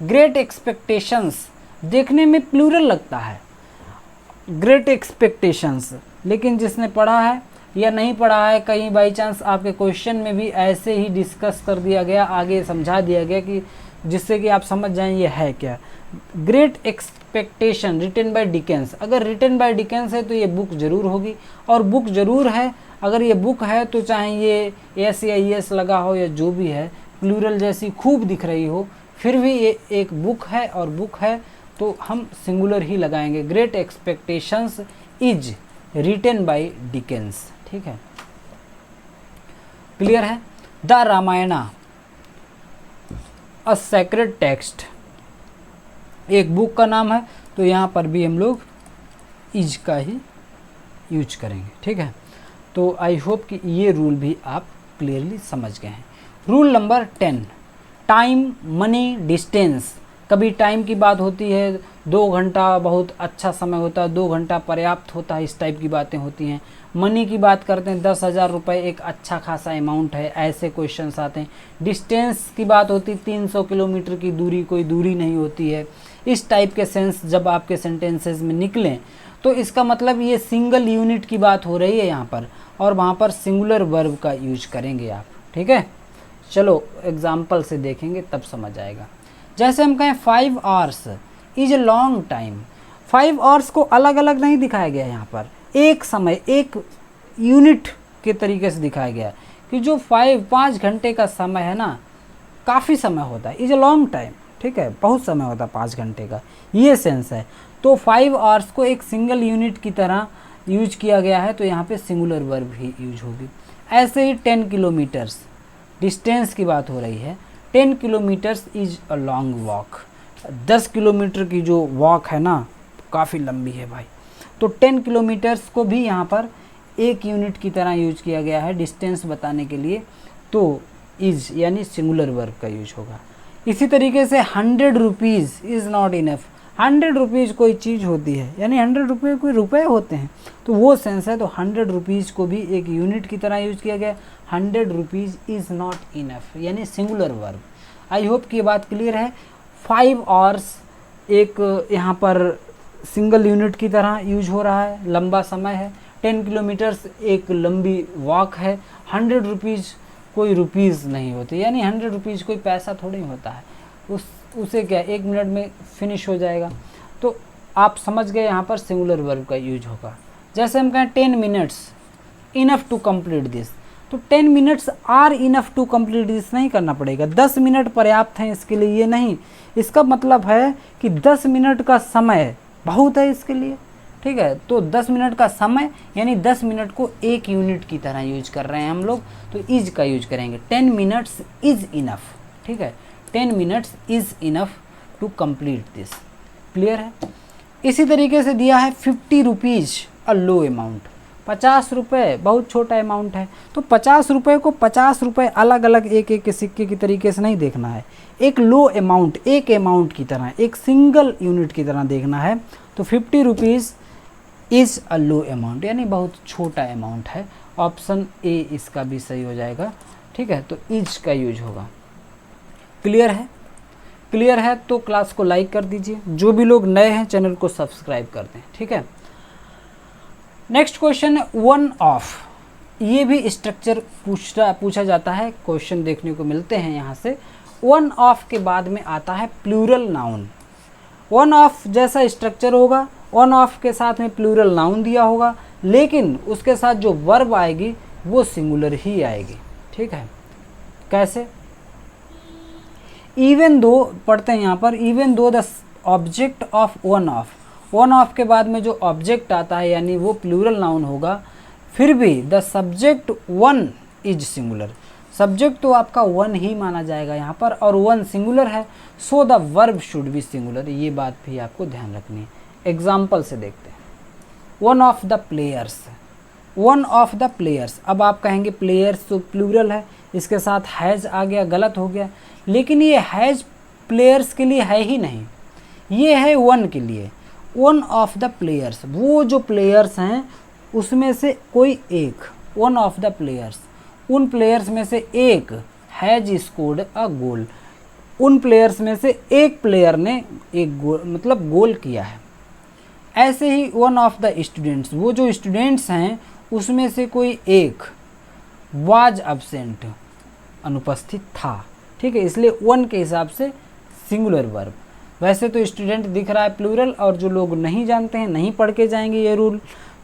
ग्रेट एक्सपेक्टेशंस देखने में प्लूरल लगता है, ग्रेट एक्सपेक्टेशंस, लेकिन जिसने पढ़ा है या नहीं पढ़ा है, कहीं बाई चांस आपके क्वेश्चन में भी ऐसे ही डिस्कस कर दिया गया, आगे समझा दिया गया कि जिससे कि आप समझ जाएं ये है क्या। Great Expectation written by Dickens, अगर रिटन बाय डिकेंस है तो ये बुक जरूर होगी, और बुक जरूर है। अगर ये बुक है तो चाहे ये एस या एस लगा हो या जो भी है, प्लूरल जैसी खूब दिख रही हो, फिर भी ये एक बुक है, और बुक है तो हम सिंगुलर ही लगाएंगे। Great Expectations is written by Dickens, ठीक है, क्लियर है। The Ramayana a sacred text, एक बुक का नाम है, तो यहाँ पर भी हम लोग इज का ही यूज करेंगे, ठीक है। तो आई होप कि ये रूल भी आप क्लियरली समझ गए हैं। Rule number 10, time, money, distance. कभी टाइम की बात होती है, 2 घंटा बहुत अच्छा समय होता है, 2 घंटा पर्याप्त होता है, इस टाइप की बातें होती हैं। मनी की बात करते हैं, 10,000 रुपये एक अच्छा खासा अमाउंट है, ऐसे क्वेश्चंस आते हैं। डिस्टेंस की बात होती है, 300 किलोमीटर की दूरी कोई दूरी नहीं होती है। इस टाइप के सेंस जब आपके सेंटेंसेस में निकलें तो इसका मतलब ये सिंगल यूनिट की बात हो रही है यहाँ पर, और वहाँ पर सिंगुलर वर्ब का यूज करेंगे आप, ठीक है। चलो एग्जाम्पल से देखेंगे तब समझ आएगा। जैसे हम कहें 5 hours is a long time, 5 hours को अलग अलग नहीं दिखाया गया यहाँ पर, एक समय, एक यूनिट के तरीके से दिखाया गया कि जो 5 घंटे का समय है ना, काफ़ी समय होता है, इज ए लॉन्ग टाइम, ठीक है, बहुत समय होता है 5 घंटे का, ये सेंस है। तो 5 आवर्स को एक सिंगल यूनिट की तरह यूज किया गया है, तो यहाँ पे सिंगुलर वर्ब ही यूज होगी। ऐसे ही 10 किलोमीटर्स, डिस्टेंस की बात हो रही है, 10 kilometres is a long walk, 10 kilometre की जो वॉक है ना काफ़ी लंबी है भाई, तो 10 किलोमीटर्स को भी यहाँ पर एक यूनिट की तरह यूज किया गया है डिस्टेंस बताने के लिए, तो इज यानी सिंगुलर वर्ब का यूज होगा। इसी तरीके से 100 rupees is not enough, 100 rupees कोई चीज़ होती है, यानी 100 रुपये कोई रुपए होते हैं, तो वो सेंस है। तो 100 रुपीज़ को भी एक यूनिट की तरह यूज किया गया, 100 रुपीज़ इज़ नॉट इनफ, यानी सिंगुलर वर्ब। आई होप कि ये बात क्लियर है। 5 आवर्स एक यहाँ पर सिंगल यूनिट की तरह यूज हो रहा है, लंबा समय है। 10 किलोमीटर्स एक लंबी वॉक है। 100 रुपीज़ कोई रुपीज़ नहीं होती, यानी 100 रुपीज़ कोई पैसा थोड़ी होता है, उसे क्या 1 मिनट में फिनिश हो जाएगा। तो आप समझ गए यहाँ पर सिंगुलर वर्ब का यूज होगा। जैसे हम कहें 10 minutes enough to complete this, तो 10 minutes are enough to complete this नहीं करना पड़ेगा, 10 मिनट पर्याप्त हैं इसके लिए, ये नहीं। इसका मतलब है कि 10 मिनट का समय बहुत है इसके लिए, ठीक है। तो 10 मिनट का समय यानी 10 मिनट को एक यूनिट की तरह यूज कर रहे हैं हम लोग, तो इज का यूज करेंगे। 10 मिनट्स इज इनफ, ठीक है, 10 minutes is enough to complete this, clear है। इसी तरीके से दिया है 50 रुपीज़ अ लो अमाउंट, 50 रुपये बहुत छोटा अमाउंट है, तो 50 रुपये को 50 रुपये अलग अलग एक एक के सिक्के की तरीके से नहीं देखना है, एक लो अमाउंट, एक अमाउंट की तरह, एक सिंगल यूनिट की तरह देखना है। तो 50 rupees is a low amount, यानी बहुत छोटा अमाउंट है। ऑप्शन ए इसका भी सही हो जाएगा, ठीक है। तो इज का यूज होगा, क्लियर है। क्लियर है तो क्लास को लाइक कर दीजिए, जो भी लोग नए हैं चैनल को सब्सक्राइब कर दें, ठीक है। नेक्स्ट क्वेश्चन है वन ऑफ, ये भी स्ट्रक्चर पूछा जाता है, क्वेश्चन देखने को मिलते हैं यहाँ से। वन ऑफ के बाद में आता है प्लूरल नाउन। वन ऑफ जैसा स्ट्रक्चर होगा, वन ऑफ के साथ में प्लूरल नाउन दिया होगा, लेकिन उसके साथ जो वर्ब आएगी वो सिंगुलर ही आएगी, ठीक है। कैसे? इवन दो पढ़ते हैं यहाँ पर, even though the object of one of, one of के बाद में जो ऑब्जेक्ट आता है यानी वो प्लूरल नाउन होगा, फिर भी the subject one is singular, subject तो आपका वन ही माना जाएगा यहाँ पर, और वन सिंगुलर है, so the verb should be singular, ये बात भी आपको ध्यान रखनी है। एग्जाम्पल से देखते हैं। One of the players, one of the players, अब आप कहेंगे प्लेयर्स तो प्लूरल है, इसके साथ हैज़ आ गया, गलत हो गया, लेकिन ये हैज़ प्लेयर्स के लिए है ही नहीं, ये है वन के लिए। वन ऑफ द प्लेयर्स, वो जो प्लेयर्स हैं उसमें से कोई एक, वन ऑफ द प्लेयर्स, उन प्लेयर्स में से एक हैज स्कोर्ड अ गोल, उन प्लेयर्स में से एक प्लेयर ने एक गोल मतलब गोल किया है। ऐसे ही वन ऑफ द स्टूडेंट्स, वो जो स्टूडेंट्स हैं उसमें से कोई एक वाज एब्सेंट, अनुपस्थित था, ठीक है, इसलिए वन के हिसाब से सिंगुलर वर्ब। वैसे तो स्टूडेंट दिख रहा है प्लूरल, और जो लोग नहीं जानते हैं, नहीं पढ़ के जाएंगे ये रूल,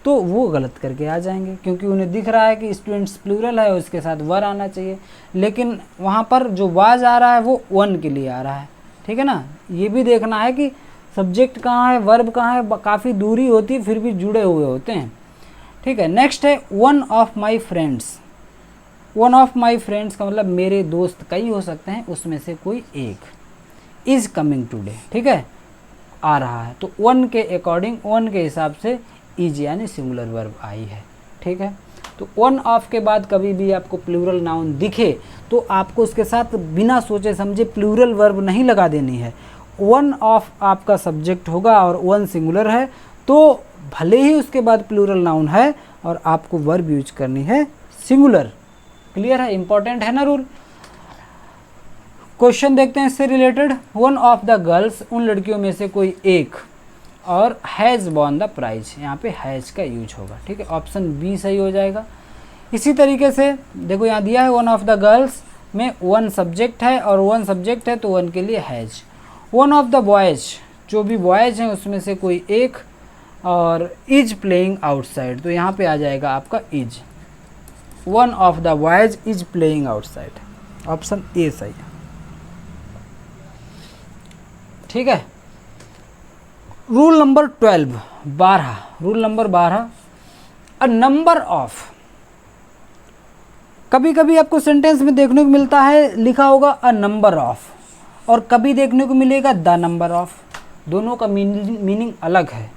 तो वो गलत करके आ जाएंगे, क्योंकि उन्हें दिख रहा है कि स्टूडेंट्स प्लूरल है और उसके साथ वर आना चाहिए, लेकिन वहाँ पर जो वाज आ रहा है वो वन के लिए आ रहा है। ठीक है ना, ये भी देखना है कि सब्जेक्ट कहाँ है, वर्ब कहाँ है, काफ़ी दूरी होती है फिर भी जुड़े हुए होते हैं। ठीक है, नेक्स्ट है one of my friends. One of my friends का मतलब मेरे दोस्त कई हो सकते हैं, उसमें से कोई एक। इज़ कमिंग टूडे, ठीक है, आ रहा है, तो वन के अकॉर्डिंग, वन के हिसाब से इज यानी सिंगुलर वर्ब आई है। ठीक है, तो वन ऑफ के बाद कभी भी आपको प्लूरल नाउन दिखे तो आपको उसके साथ बिना सोचे समझे प्लूरल वर्ब नहीं लगा देनी है। वन ऑफ आपका सब्जेक्ट होगा और वन सिंगुलर है, तो भले ही उसके बाद प्लूरल नाउन है और आपको वर्ब यूज करनी है सिंगुलर। क्लियर है, इंपॉर्टेंट है ना रूल। क्वेश्चन देखते हैं इससे related. One of the girls, उन लड़कियों में से कोई एक, और हैज़ वॉन द प्राइज, यहाँ पे हैज़ का यूज होगा। ठीक है, ऑप्शन बी सही हो जाएगा। इसी तरीके से देखो यहाँ दिया है वन ऑफ द गर्ल्स में वन सब्जेक्ट है, और वन सब्जेक्ट है तो वन के लिए has. One of the boys, जो भी बॉयज हैं उसमें से कोई एक, और इज प्लेइंग आउटसाइड, तो यहाँ पे आ जाएगा आपका is. One of the boys is playing outside, option A सही है। ठीक है, rule number 12, rule number 12, a number of. कभी कभी आपको सेंटेंस में देखने को मिलता है लिखा होगा अ नंबर ऑफ, और कभी देखने को मिलेगा द नंबर ऑफ, दोनों का मीनिंग अलग है।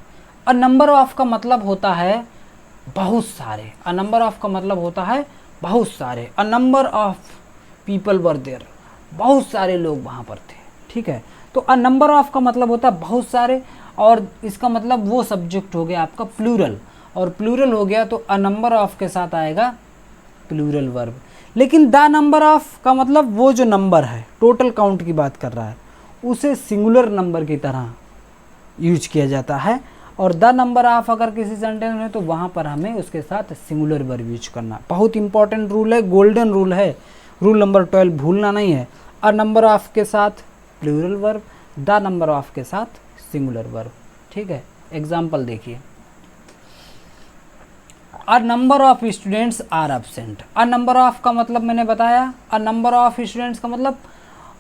अ नंबर ऑफ का मतलब होता है बहुत सारे, अ नंबर ऑफ का मतलब होता है बहुत सारे। A number of people were there, बहुत सारे लोग वहाँ पर थे। ठीक है, तो अ नंबर ऑफ का मतलब होता है बहुत सारे, और इसका मतलब वो सब्जेक्ट हो गया आपका प्लूरल, और प्लूरल हो गया तो अ नंबर ऑफ के साथ आएगा प्लूरल वर्ब। लेकिन द नंबर ऑफ का मतलब वो जो नंबर है, टोटल काउंट की बात कर रहा है, उसे सिंगुलर नंबर की तरह यूज किया जाता है। और द नंबर ऑफ अगर किसी सेंटेंस में, तो वहाँ पर हमें उसके साथ सिंगुलर वर्ब यूज करना। बहुत इंपॉर्टेंट रूल है, गोल्डन रूल है, रूल नंबर 12 भूलना नहीं है। अ नंबर ऑफ के साथ plural verb, the number of के साथ सिंगुलर वर्ब। ठीक है, एग्जाम्पल देखिए। A number of students are absent. A number of का मतलब मैंने बताया, अ नंबर ऑफ स्टूडेंट्स का मतलब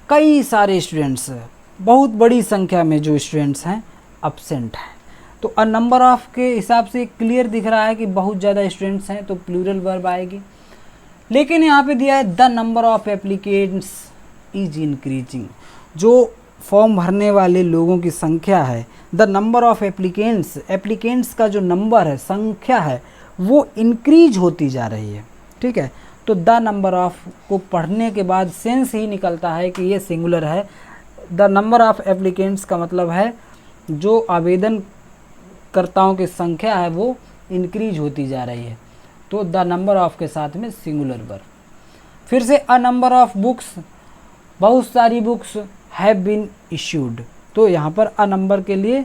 कई सारे स्टूडेंट्स, बहुत बड़ी संख्या में जो स्टूडेंट्स हैं एब्सेंट हैं। तो अ नंबर ऑफ के हिसाब से क्लियर दिख रहा है कि बहुत ज़्यादा स्टूडेंट्स हैं, तो प्लूरल वर्ब आएगी। लेकिन यहाँ पे दिया है the number of applicants is increasing, जो फॉर्म भरने वाले लोगों की संख्या है, the number of applicants, applicants का जो नंबर है, संख्या है, वो इंक्रीज होती जा रही है। ठीक है, तो द नंबर ऑफ को पढ़ने के बाद सेंस ही निकलता है कि ये सिंगुलर है। द नंबर ऑफ एप्लीकेंट्स का मतलब है जो आवेदनकर्ताओं की संख्या है वो इंक्रीज होती जा रही है, तो द नंबर ऑफ के साथ में सिंगुलर वर्ब। फिर से अ नंबर ऑफ बुक्स, बहुत सारी बुक्स हैव बीन इश्यूड, तो यहाँ पर अ नंबर के लिए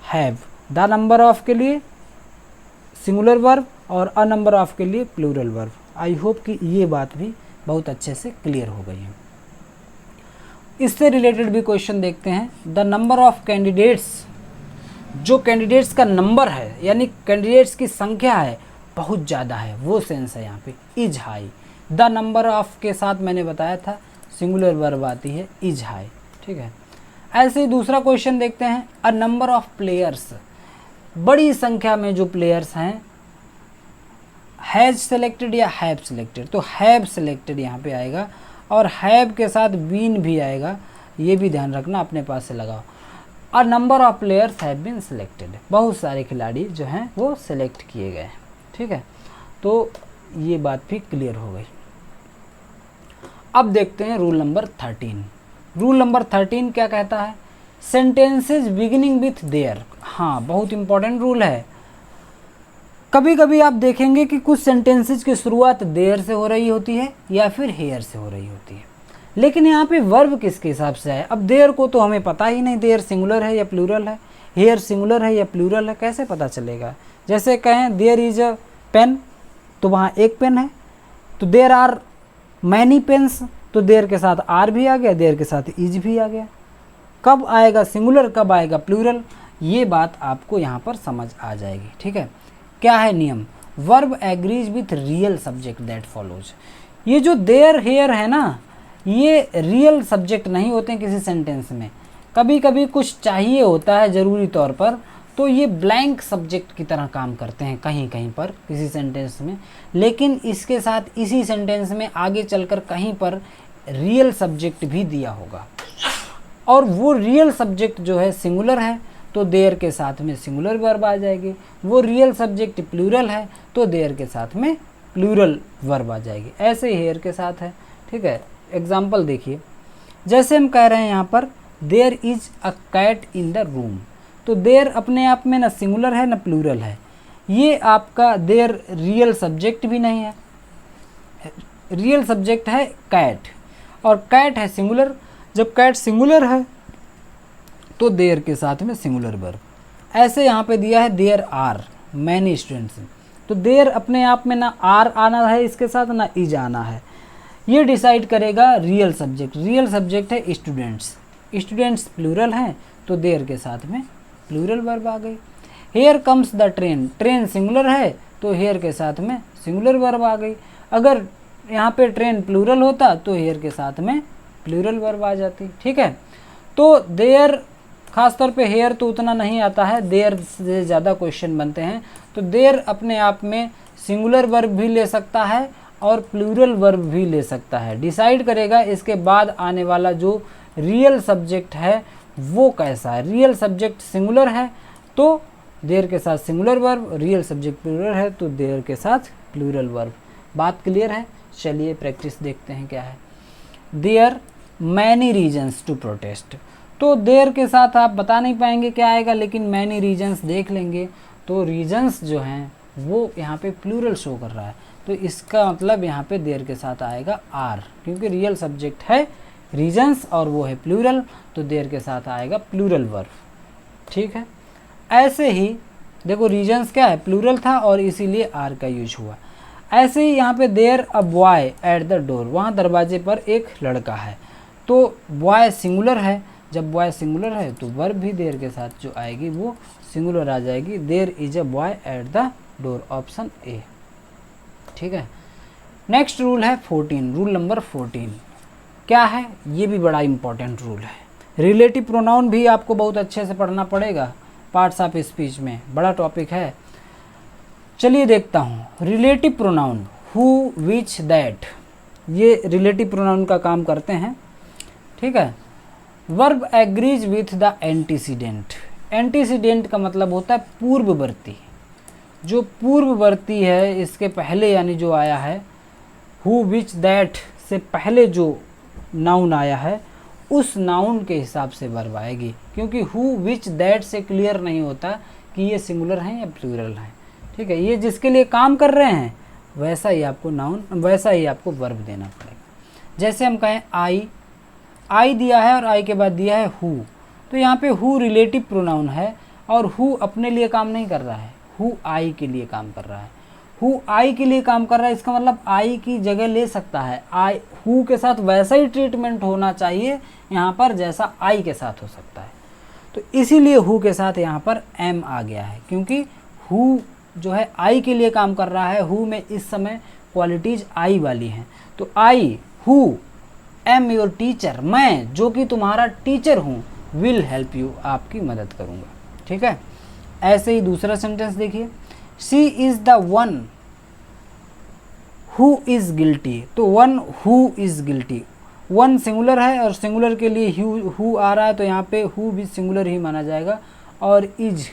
हैव, द नंबर ऑफ के लिए सिंगुलर वर्ब, और अ नंबर ऑफ के लिए प्लूरल वर्ब। आई होप कि ये बात भी बहुत अच्छे से क्लियर हो गई है। इससे रिलेटेड भी क्वेश्चन देखते हैं। द नंबर ऑफ कैंडिडेट्स, जो कैंडिडेट्स का नंबर है यानी कैंडिडेट्स की संख्या है बहुत ज़्यादा है, वो सेंस है यहाँ पे, is high. The number of के साथ मैंने बताया था सिंगुलर वर्ब आती है इज हाई। ठीक है, ऐसे ही दूसरा क्वेश्चन देखते हैं। अ नंबर ऑफ प्लेयर्स, बड़ी संख्या में जो प्लेयर्स हैं, हैज सेलेक्टेड या हैव सेलेक्टेड, तो हैव सेलेक्टेड यहाँ पे आएगा, और हैव के साथ बीन भी आएगा, ये भी ध्यान रखना, अपने पास से लगाओ। A number of players have been selected, बहुत सारे खिलाड़ी जो हैं वो सेलेक्ट किए गए। ठीक है, तो ये बात भी क्लियर हो गई। अब देखते हैं रूल नंबर 13। रूल नंबर 13 क्या कहता है? Sentences beginning with their. हाँ, बहुत इंपॉर्टेंट रूल है। कभी कभी आप देखेंगे कि कुछ सेंटेंसेज की शुरुआत देयर से हो रही होती है या फिर हेयर से हो रही होती है, लेकिन यहाँ पे वर्ब किसके हिसाब से है? अब देयर को तो हमें पता ही नहीं, देयर सिंगुलर है या प्लूरल है, हेयर सिंगुलर है या प्लूरल है, कैसे पता चलेगा? जैसे कहें देयर इज अ पेन, तो वहाँ एक पेन है, तो देयर आर मैनी पेन्स, तो देयर के साथ आर भी आ गया, देयर के साथ इज भी आ गया। कब आएगा सिंगुलर, कब आएगा प्लूरल, ये बात आपको यहाँ पर समझ आ जाएगी। ठीक है, क्या है नियम, verb agrees with real subject that follows. ये जो देयर हेयर है ना, ये रियल सब्जेक्ट नहीं होते हैं किसी सेंटेंस में, कभी कभी कुछ चाहिए होता है ज़रूरी तौर पर, तो ये ब्लैंक सब्जेक्ट की तरह काम करते हैं कहीं कहीं पर किसी सेंटेंस में, लेकिन इसके साथ इसी सेंटेंस में आगे चलकर कहीं पर रियल सब्जेक्ट भी दिया होगा, और वो रियल सब्जेक्ट जो है सिंगुलर है तो देयर के साथ में सिंगुलर वर्ब आ जाएगी, वो रियल सब्जेक्ट प्लूरल है तो देयर के साथ में प्लूरल वर्ब आ जाएगी। ऐसे ही हेयर के साथ है। ठीक है, एग्जाम्पल देखिए, जैसे हम कह रहे हैं यहाँ पर there is a cat in the room, तो देयर अपने आप में ना सिंगुलर है ना प्लूरल है, ये आपका देयर रियल सब्जेक्ट भी नहीं है, रियल सब्जेक्ट है कैट, और कैट है सिंगुलर, जब कैट सिंगुलर है तो देयर के साथ में सिंगुलर वर्ब। ऐसे यहाँ पे दिया है देयर आर मैनी स्टूडेंट्स, तो देयर अपने आप में ना आर आना है इसके साथ ना इज आना है, ये डिसाइड करेगा रियल सब्जेक्ट। रियल सब्जेक्ट है स्टूडेंट्स, स्टूडेंट्स प्लूरल हैं तो देयर के साथ में प्लूरल वर्ब आ गई। Here comes the train, train singular है तो हेयर के साथ में सिंगुलर वर्ब आ गई। अगर यहाँ पे ट्रेन प्लूरल होता तो हेयर के साथ में प्लूरल वर्ब आ जाती। ठीक है, तो देयर, खासतौर पे हेयर तो उतना नहीं आता है, देयर से ज़्यादा क्वेश्चन बनते हैं, तो देयर अपने आप में सिंगुलर वर्ब भी ले सकता है और प्लूरल वर्ब भी ले सकता है, डिसाइड करेगा इसके बाद आने वाला जो रियल सब्जेक्ट है वो कैसा है। रियल सब्जेक्ट सिंगुलर है तो देयर के साथ singular verb, real subject plural है तो देयर के साथ प्लूरल वर्ब। बात क्लियर है? चलिए प्रैक्टिस देखते हैं क्या है। There many reasons to protest, तो देयर के साथ आप बता नहीं पाएंगे क्या आएगा, लेकिन मैनी रीजन्स देख लेंगे तो रीजन्स जो हैं वो यहाँ पे प्लूरल शो कर रहा है, तो इसका मतलब यहाँ पे देयर के साथ आएगा आर, क्योंकि रियल सब्जेक्ट है रीजन्स और वो है प्लूरल, तो देयर के साथ आएगा प्लूरल वर्ब। ठीक है, ऐसे ही देखो रीजन्स क्या है, प्लूरल था और इसीलिए आर का यूज हुआ। ऐसे ही यहाँ पे there a boy at the door, वहाँ दरवाजे पर एक लड़का है, तो बॉय सिंगुलर है, जब बॉय सिंगुलर है तो वर्ब भी देयर के साथ जो आएगी वो सिंगुलर आ जाएगी। There is a boy at the door, option A. ठीक है, नेक्स्ट रूल है 14, रूल नंबर 14 क्या है, ये भी बड़ा इंपॉर्टेंट रूल है। रिलेटिव प्रोनाउन भी आपको बहुत अच्छे से पढ़ना पड़ेगा, पार्ट्स ऑफ स्पीच में बड़ा टॉपिक है। चलिए देखता हूँ, relative pronoun who which that, ये रिलेटिव प्रोनाउन का काम करते हैं। ठीक है, verb agrees with the antecedent, antecedent का मतलब होता है पूर्ववर्ती, जो पूर्ववर्ती है इसके पहले यानी जो आया है, हु विच दैट से पहले जो नाउन आया है उस नाउन के हिसाब से वर्ब आएगी, क्योंकि हु विच दैट से क्लियर नहीं होता कि ये सिंगुलर हैं या प्लूरल हैं। ठीक है, ये जिसके लिए काम कर रहे हैं वैसा ही आपको नाउन, वैसा ही आपको वर्ब देना पड़ेगा। जैसे हम कहें आई दिया है और आई के बाद दिया है हु, तो यहाँ पे हु रिलेटिव प्रोनाउन है और हु अपने लिए काम नहीं कर रहा है, हु आई के लिए काम कर रहा है। हु आई के लिए काम कर रहा है, इसका मतलब आई की जगह ले सकता है, आई हु के साथ वैसा ही ट्रीटमेंट होना चाहिए यहाँ पर जैसा आई के साथ हो सकता है, तो इसीलिए हु के साथ यहाँ पर एम आ गया है, क्योंकि हु जो है आई के लिए काम कर रहा है, हु में इस समय क्वालिटीज आई वाली हैं, तो आई हु एम योर टीचर, मैं जो कि तुम्हारा टीचर हूँ, विल हेल्प यू, आपकी मदद करूँगा। ठीक है, ऐसे ही दूसरा सेंटेंस देखिए, she is the one who is guilty, तो one who is guilty, one singular है और सिंगुलर के लिए हु आ रहा है, तो यहाँ पे हु भी सिंगुलर ही माना जाएगा और इज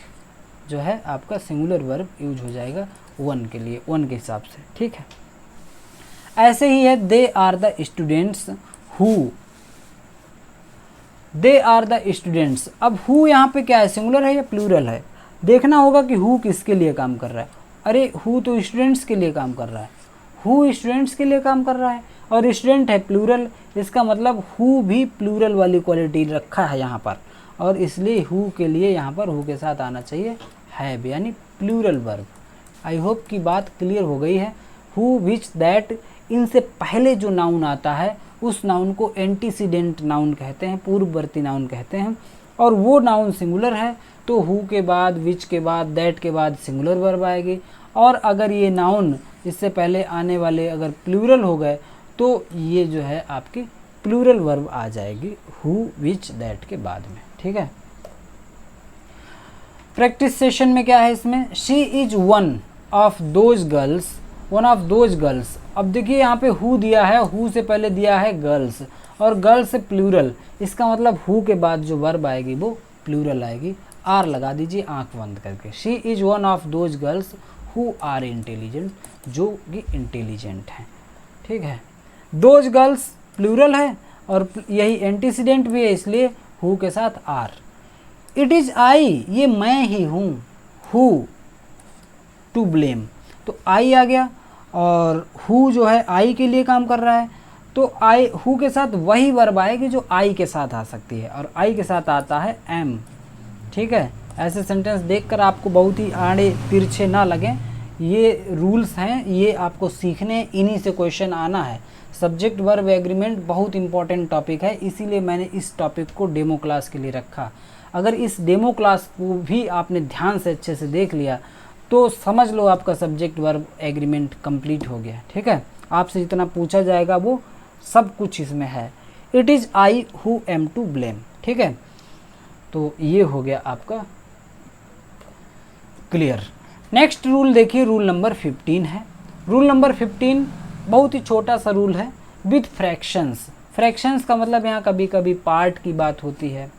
जो है आपका सिंगुलर वर्ब यूज हो जाएगा वन के लिए, वन के हिसाब से। ठीक है, ऐसे ही है they are the students who, they are the students, अब हु यहाँ पे क्या है, सिंगुलर है या प्लूरल है, देखना होगा कि हु किसके लिए काम कर रहा है। अरे हु तो स्टूडेंट्स के लिए काम कर रहा है, हु स्टूडेंट्स के लिए काम कर रहा है और स्टूडेंट है प्लूरल, इसका मतलब हु भी प्लूरल वाली क्वालिटी रखा है यहाँ पर, और इसलिए हु के लिए यहाँ पर हु के साथ आना चाहिए हैव, यानी प्लूरल वर्ब। आई होप कि बात क्लियर हो गई है। हु विच दैट, इनसे पहले जो नाउन आता है उस नाउन को एंटीसीडेंट नाउन कहते हैं, पूर्ववर्ती नाउन कहते हैं। और वो नाउन सिंगुलर है तो हु के बाद, विच के बाद, दैट के बाद सिंगुलर वर्ब आएगी। और अगर ये नाउन इससे पहले आने वाले अगर प्लूरल हो गए तो ये जो है आपकी प्लूरल वर्ब आ जाएगी हु, विच, दैट के बाद में। ठीक है, प्रैक्टिस सेशन में क्या है इसमें, she is one of those girls, one of those girls. अब देखिए यहाँ पे हु दिया है, हु से पहले दिया है गर्ल्स, और गर्ल्स से प्लूरल, इसका मतलब हु के बाद जो वर्ब आएगी वो प्लूरल आएगी। आर लगा दीजिए आंख बंद करके। She is one of those girls who are intelligent, जो कि इंटेलिजेंट हैं। ठीक है, दोज गर्ल्स प्लूरल है और यही एंटीसीडेंट भी है, इसलिए हु के साथ आर। इट इज़ आई, ये मैं ही हूँ, हु टू ब्लेम, तो आई आ गया और हु जो है आई के लिए काम कर रहा है, तो आई हु के साथ वही वर्ब आएगी जो आई के साथ आ सकती है, और आई के साथ आता है एम। ठीक है, ऐसे सेंटेंस देखकर आपको बहुत ही आड़े तिरछे ना लगें, ये रूल्स हैं, ये आपको सीखने, इन्हीं से क्वेश्चन आना है। सब्जेक्ट वर्ब एग्रीमेंट बहुत इंपॉर्टेंट टॉपिक है, इसीलिए मैंने इस टॉपिक को डेमो क्लास के लिए रखा। अगर इस डेमो क्लास को भी आपने ध्यान से अच्छे से देख लिया तो समझ लो आपका सब्जेक्ट वर्ब एग्रीमेंट कंप्लीट हो गया। ठीक है, आपसे जितना पूछा जाएगा वो सब कुछ इसमें है। It is I who am to blame. ठीक है, तो ये हो गया आपका क्लियर। नेक्स्ट रूल देखिए, रूल नंबर 15 है। रूल नंबर 15 बहुत ही छोटा सा रूल है, विथ फ्रैक्शंस। फ्रैक्शंस का मतलब यहाँ कभी कभी पार्ट की बात होती है,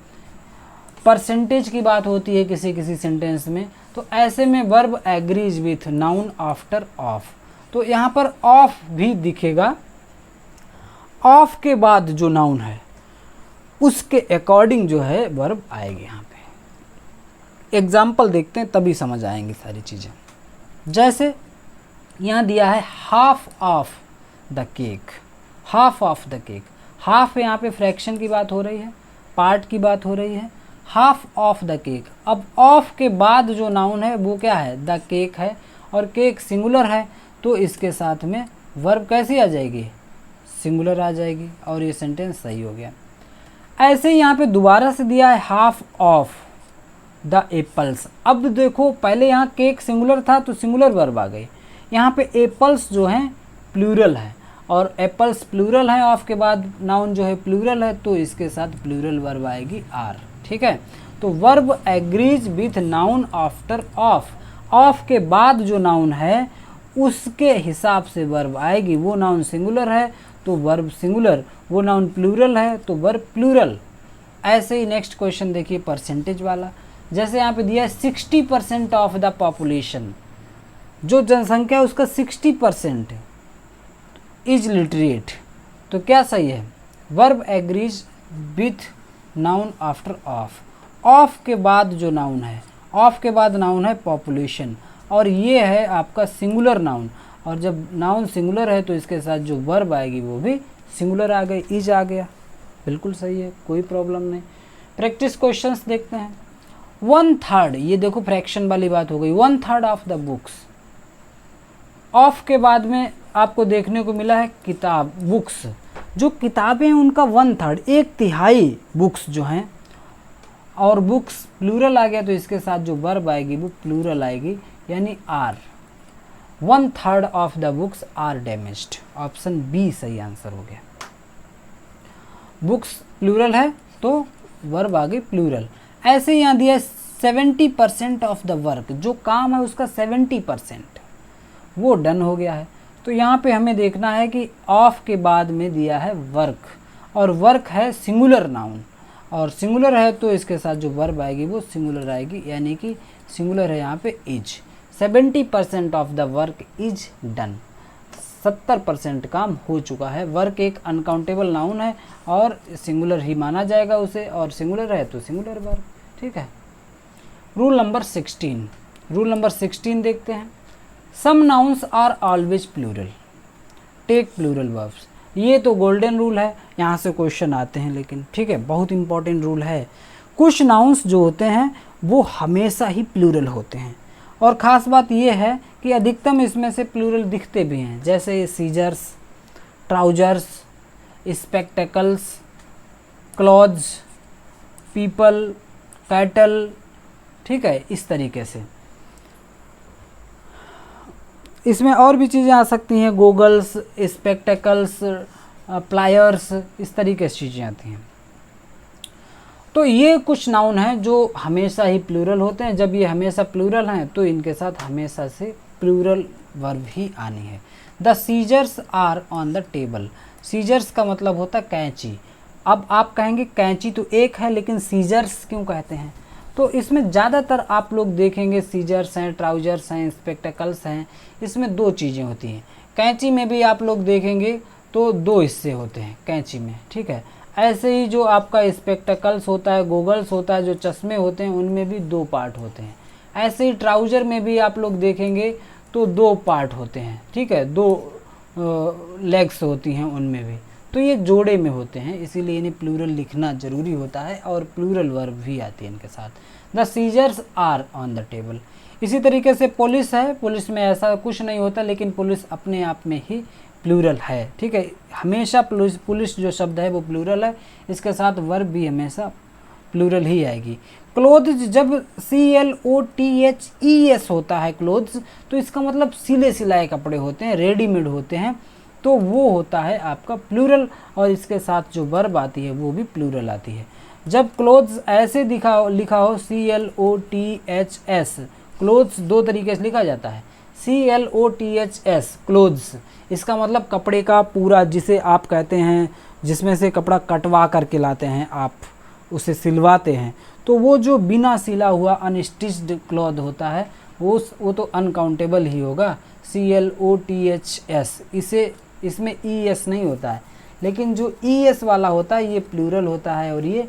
परसेंटेज की बात होती है किसी किसी सेंटेंस में, तो ऐसे में verb agrees with noun after of. तो यहाँ पर ऑफ भी दिखेगा, ऑफ के बाद जो नाउन है उसके अकॉर्डिंग जो है वर्ब आएगी। यहाँ पे एग्जाम्पल देखते हैं तभी समझ आएंगी सारी चीज़ें। जैसे यहाँ दिया है half of the cake, half of the cake. Half यहाँ पे फ्रैक्शन की बात हो रही है, पार्ट की बात हो रही है, हाफ ऑफ द केक। अब ऑफ के बाद जो नाउन है वो क्या है, द केक है, और केक सिंगुलर है, तो इसके साथ में वर्ब कैसी आ जाएगी, सिंगुलर आ जाएगी, और ये सेंटेंस सही हो गया। ऐसे ही यहाँ पे दोबारा से दिया है हाफ ऑफ द एप्पल्स। अब देखो पहले यहाँ केक सिंगुलर था तो सिंगुलर वर्ब आ गई, यहाँ पे एप्पल्स जो हैं प्लूरल है, और एप्पल्स प्लूरल है, ऑफ के बाद नाउन जो है प्लूरल है, तो इसके साथ प्लूरल वर्ब आएगी आर। ठीक है, तो verb agrees with noun after of. Of के बाद जो नाउन है उसके हिसाब से वर्ब आएगी। वो नाउन सिंगुलर है तो वर्ब सिंगुलर, वो नाउन प्लूरल है तो वर्ब प्लूरल। ऐसे ही नेक्स्ट क्वेश्चन देखिए परसेंटेज वाला। जैसे यहाँ पे दिया है 60% ऑफ द पॉपुलेशन, जो जनसंख्या है उसका 60% इज लिटरेट, तो क्या सही है, verb agrees with noun after of. Of के बाद जो नाउन है, ऑफ के बाद नाउन है पॉपुलेशन, और ये है आपका सिंगुलर नाउन, और जब नाउन सिंगुलर है तो इसके साथ जो वर्ब आएगी वो भी सिंगुलर आ गई, इज आ गया, बिल्कुल सही है, कोई प्रॉब्लम नहीं। प्रैक्टिस क्वेश्चंस देखते हैं। 1/3, ये देखो फ्रैक्शन वाली बात हो गई, 1/3 ऑफ द बुक्स। ऑफ के बाद में आपको देखने को मिला है किताब, बुक्स, जो किताबें हैं उनका 1/3, 1/3 बुक्स जो हैं, और बुक्स प्लूरल आ गया तो इसके साथ जो वर्ब आएगी वो प्लूरल आएगी, यानी are. 1/3 of the books are damaged, option B सही आंसर हो गया। बुक्स प्लूरल है तो वर्ब आ गई प्लूरल। ऐसे यहाँ दिया 70% ऑफ द वर्क, जो काम है उसका 70% वो डन हो गया है। तो यहाँ पे हमें देखना है कि ऑफ के बाद में दिया है वर्क, और वर्क है सिंगुलर नाउन, और सिंगुलर है तो इसके साथ जो वर्ब आएगी वो सिंगुलर आएगी, यानी कि सिंगुलर है यहाँ पे is. 70% of the work is done, 70% काम हो चुका है। वर्क एक अनकाउंटेबल नाउन है और सिंगुलर ही माना जाएगा उसे, और सिंगुलर है तो सिंगुलर वर्क। ठीक है, रूल नंबर 16, रूल नंबर 16 देखते हैं। Some nouns are always plural, take plural verbs. ये तो गोल्डन रूल है, यहाँ से क्वेश्चन आते हैं, लेकिन ठीक है बहुत इंपॉर्टेंट रूल है। कुछ नाउन्स जो होते हैं वो हमेशा ही प्लूरल होते हैं, और ख़ास बात ये है कि अधिकतम इसमें से प्लूरल दिखते भी हैं, जैसे scissors, trousers, spectacles, clothes, people, cattle, ठीक है, इस तरीके से। इसमें और भी चीज़ें आ सकती हैं, गोगल्स, स्पेक्टेकल्स, प्लायर्स, इस तरीके से चीज़ें आती हैं। तो ये कुछ नाउन हैं जो हमेशा ही प्लूरल होते हैं। जब ये हमेशा प्लूरल हैं तो इनके साथ हमेशा से प्लूरल वर्ब ही आनी है। The scissors are on the table. Scissors का मतलब होता है कैंची। अब आप कहेंगे कैंची तो एक है, लेकिन सीजर्स क्यों कहते हैं? तो इसमें ज़्यादातर आप लोग देखेंगे सीजर्स हैं, ट्राउजर्स हैं, स्पेक्टेकल्स हैं, इसमें दो चीज़ें होती हैं। कैंची में भी आप लोग देखेंगे तो दो हिस्से होते हैं कैंची में, ठीक है। ऐसे ही जो आपका स्पेक्टेकल्स होता है, गोगल्स होता है, जो चश्मे होते हैं, उनमें भी दो पार्ट होते हैं। ऐसे ही ट्राउज़र में भी आप लोग देखेंगे तो दो पार्ट होते हैं, ठीक है, दो लेग्स होती हैं उनमें भी। तो ये जोड़े में होते हैं, इसीलिए इन्हें प्लूरल लिखना ज़रूरी होता है और प्लूरल वर्ब भी आती है इनके साथ। The scissors are on the table. इसी तरीके से पुलिस है, पुलिस में ऐसा कुछ नहीं होता, लेकिन पुलिस अपने आप में ही प्लूरल है, ठीक है। हमेशा पुलिस जो शब्द है वो प्लूरल है, इसके साथ वर्ब भी हमेशा प्लूरल ही आएगी। क्लोथ्स, जब CLOTHES होता है क्लोथ्स, तो इसका मतलब सिले सिलाए कपड़े होते हैं, रेडीमेड होते हैं, तो वो होता है आपका प्लूरल, और इसके साथ जो वर्ब आती है वो भी प्लूरल आती है। जब क्लोथ्स ऐसे लिखा हो CLOTHS, क्लोथ्स दो तरीके से लिखा जाता है। CLOTHS क्लोथ्स, इसका मतलब कपड़े का पूरा, जिसे आप कहते हैं, जिसमें से कपड़ा कटवा करके लाते हैं, आप उसे सिलवाते हैं, तो वो जो बिना सिला हुआ अनस्टिच्ड क्लॉथ होता है वो तो अनकाउंटेबल ही होगा। CLOTHS, इसमें ES नहीं होता है, लेकिन जो ES वाला होता है ये प्लूरल होता है, और ये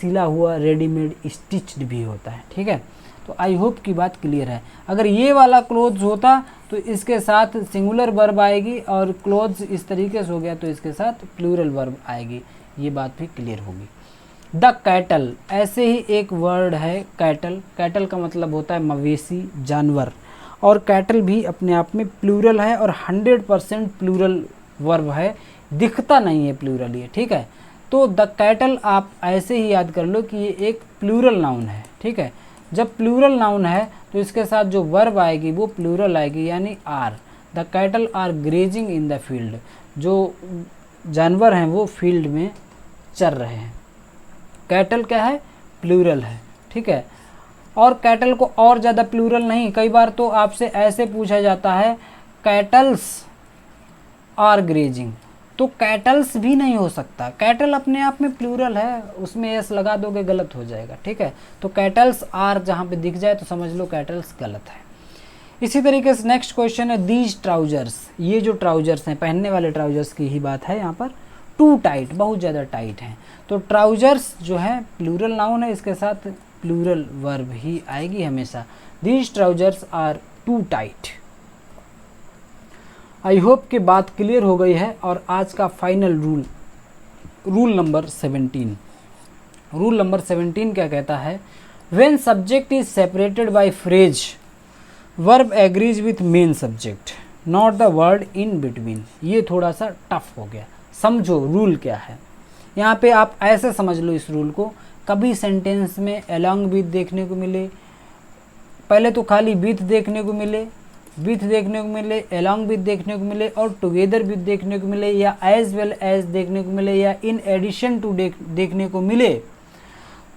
सिला हुआ रेडीमेड स्टिच्ड भी होता है, ठीक है। तो आई होप की बात क्लियर है। अगर ये वाला क्लोथ्स होता तो इसके साथ सिंगुलर वर्ब आएगी, और क्लोथ्स इस तरीके से हो गया तो इसके साथ प्लूरल वर्ब आएगी, ये बात भी क्लियर होगी। द कैटल, ऐसे ही एक वर्ड है कैटल। कैटल का मतलब होता है मवेशी, जानवर, और कैटल भी अपने आप में प्लूरल है और 100% प्लूरल वर्ब है, दिखता नहीं है प्लूरल ये, ठीक है। तो द कैटल आप ऐसे ही याद कर लो कि ये एक प्लूरल नाउन है, ठीक है। जब प्लूरल नाउन है तो इसके साथ जो वर्ब आएगी वो प्लूरल आएगी, यानी are. The cattle are grazing in the field, जो जानवर हैं वो फील्ड में चर रहे हैं। कैटल क्या है? प्लूरल है, ठीक है। और कैटल को और ज़्यादा प्लूरल नहीं, कई बार तो आपसे ऐसे पूछा जाता है कैटल्स आर ग्रेजिंग, तो कैटल्स भी नहीं हो सकता। कैटल अपने आप में प्लूरल है, उसमें एस लगा दोगे गलत हो जाएगा, ठीक है। तो कैटल्स आर जहाँ पे दिख जाए तो समझ लो कैटल्स गलत है। इसी तरीके से नेक्स्ट क्वेश्चन है दीज ट्राउजर्स, ये जो ट्राउजर्स हैं, पहनने वाले ट्राउजर्स की ही बात है यहाँ पर। टू टाइट, बहुत ज़्यादा टाइट हैं, तो ट्राउजर्स जो है प्लूरल नाउन है, इसके साथ प्लूरल वर्ब ही आएगी हमेशा। These trousers are too tight. I hope कि बात क्लियर हो गई है। और आज का final rule number 17। Rule number 17 क्या कहता है? When subject is separated by phrase, verb agrees with main subject, not the word in between. ये थोड़ा सा टफ हो गया, समझो रूल क्या है। यहाँ पे आप ऐसे समझ लो इस रूल को, कभी सेंटेंस में along with देखने को मिले, पहले तो खाली with देखने को मिले, with देखने को मिले, along with देखने को मिले, और together with देखने को मिले, या as well as देखने को मिले, या in addition to देखने को मिले,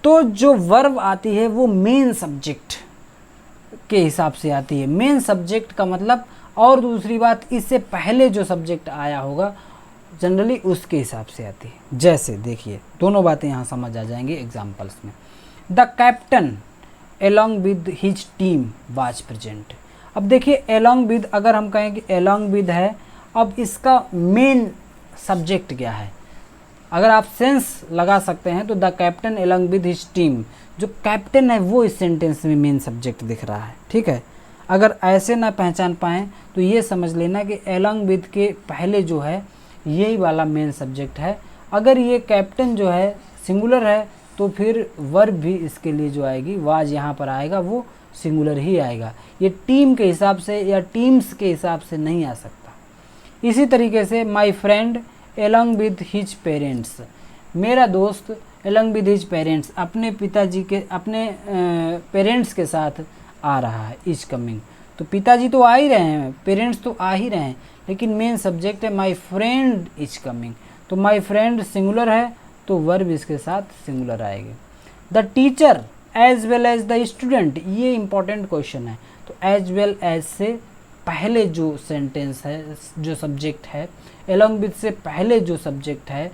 तो जो वर्ब आती है वो मेन सब्जेक्ट के हिसाब से आती है। मेन सब्जेक्ट का मतलब, और दूसरी बात, इससे पहले जो सब्जेक्ट आया होगा जनरली उसके हिसाब से आती है। जैसे देखिए, दोनों बातें यहाँ समझ आ जाएंगी एग्जाम्पल्स में। The captain along with his team was present. अब देखिए along with, अगर हम कहें कि along with है, अब इसका मेन सब्जेक्ट क्या है? अगर आप सेंस लगा सकते हैं तो the captain along with his team, जो कैप्टन है वो इस सेंटेंस में मेन सब्जेक्ट दिख रहा है, ठीक है। अगर ऐसे ना पहचान पाएँ तो ये समझ लेना कि along with के पहले जो है यही वाला मेन सब्जेक्ट है। अगर ये कैप्टन जो है सिंगुलर है तो फिर वर्ब भी इसके लिए जो आएगी, वाज यहाँ पर आएगा, वो सिंगुलर ही आएगा। ये टीम के हिसाब से या टीम्स के हिसाब से नहीं आ सकता। इसी तरीके से my friend along with his parents, मेरा दोस्त एलॉन्ग विद हिज पेरेंट्स अपने पिताजी के अपने पेरेंट्स के साथ आ रहा है, इज कमिंग। तो पिताजी तो आ ही रहे हैं, पेरेंट्स तो आ ही रहे हैं, लेकिन मेन सब्जेक्ट है माई फ्रेंड इज कमिंग। तो माई फ्रेंड सिंगुलर है तो वर्ब इसके साथ सिंगुलर आएगी। The teacher as well as the student, ये इंपॉर्टेंट क्वेश्चन है। तो एज वेल एज से पहले जो सेंटेंस है, जो सब्जेक्ट है, एलॉन्ग विद से पहले जो सब्जेक्ट है,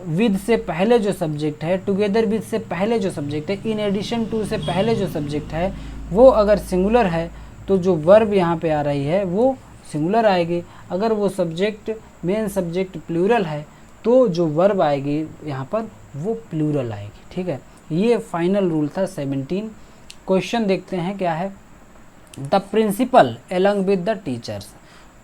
विद से पहले जो सब्जेक्ट है, टुगेदर विद से पहले जो सब्जेक्ट है, इन एडिशन टू से पहले जो सब्जेक्ट है, वो अगर सिंगुलर है तो जो वर्ब यहाँ पे आ रही है वो सिंगुलर आएगी। अगर वो सब्जेक्ट मेन सब्जेक्ट प्लूरल है तो जो वर्ब आएगी यहाँ पर वो प्लूरल आएगी। ठीक है, ये फाइनल रूल था 17। क्वेश्चन देखते हैं क्या है। The principal along with the teachers,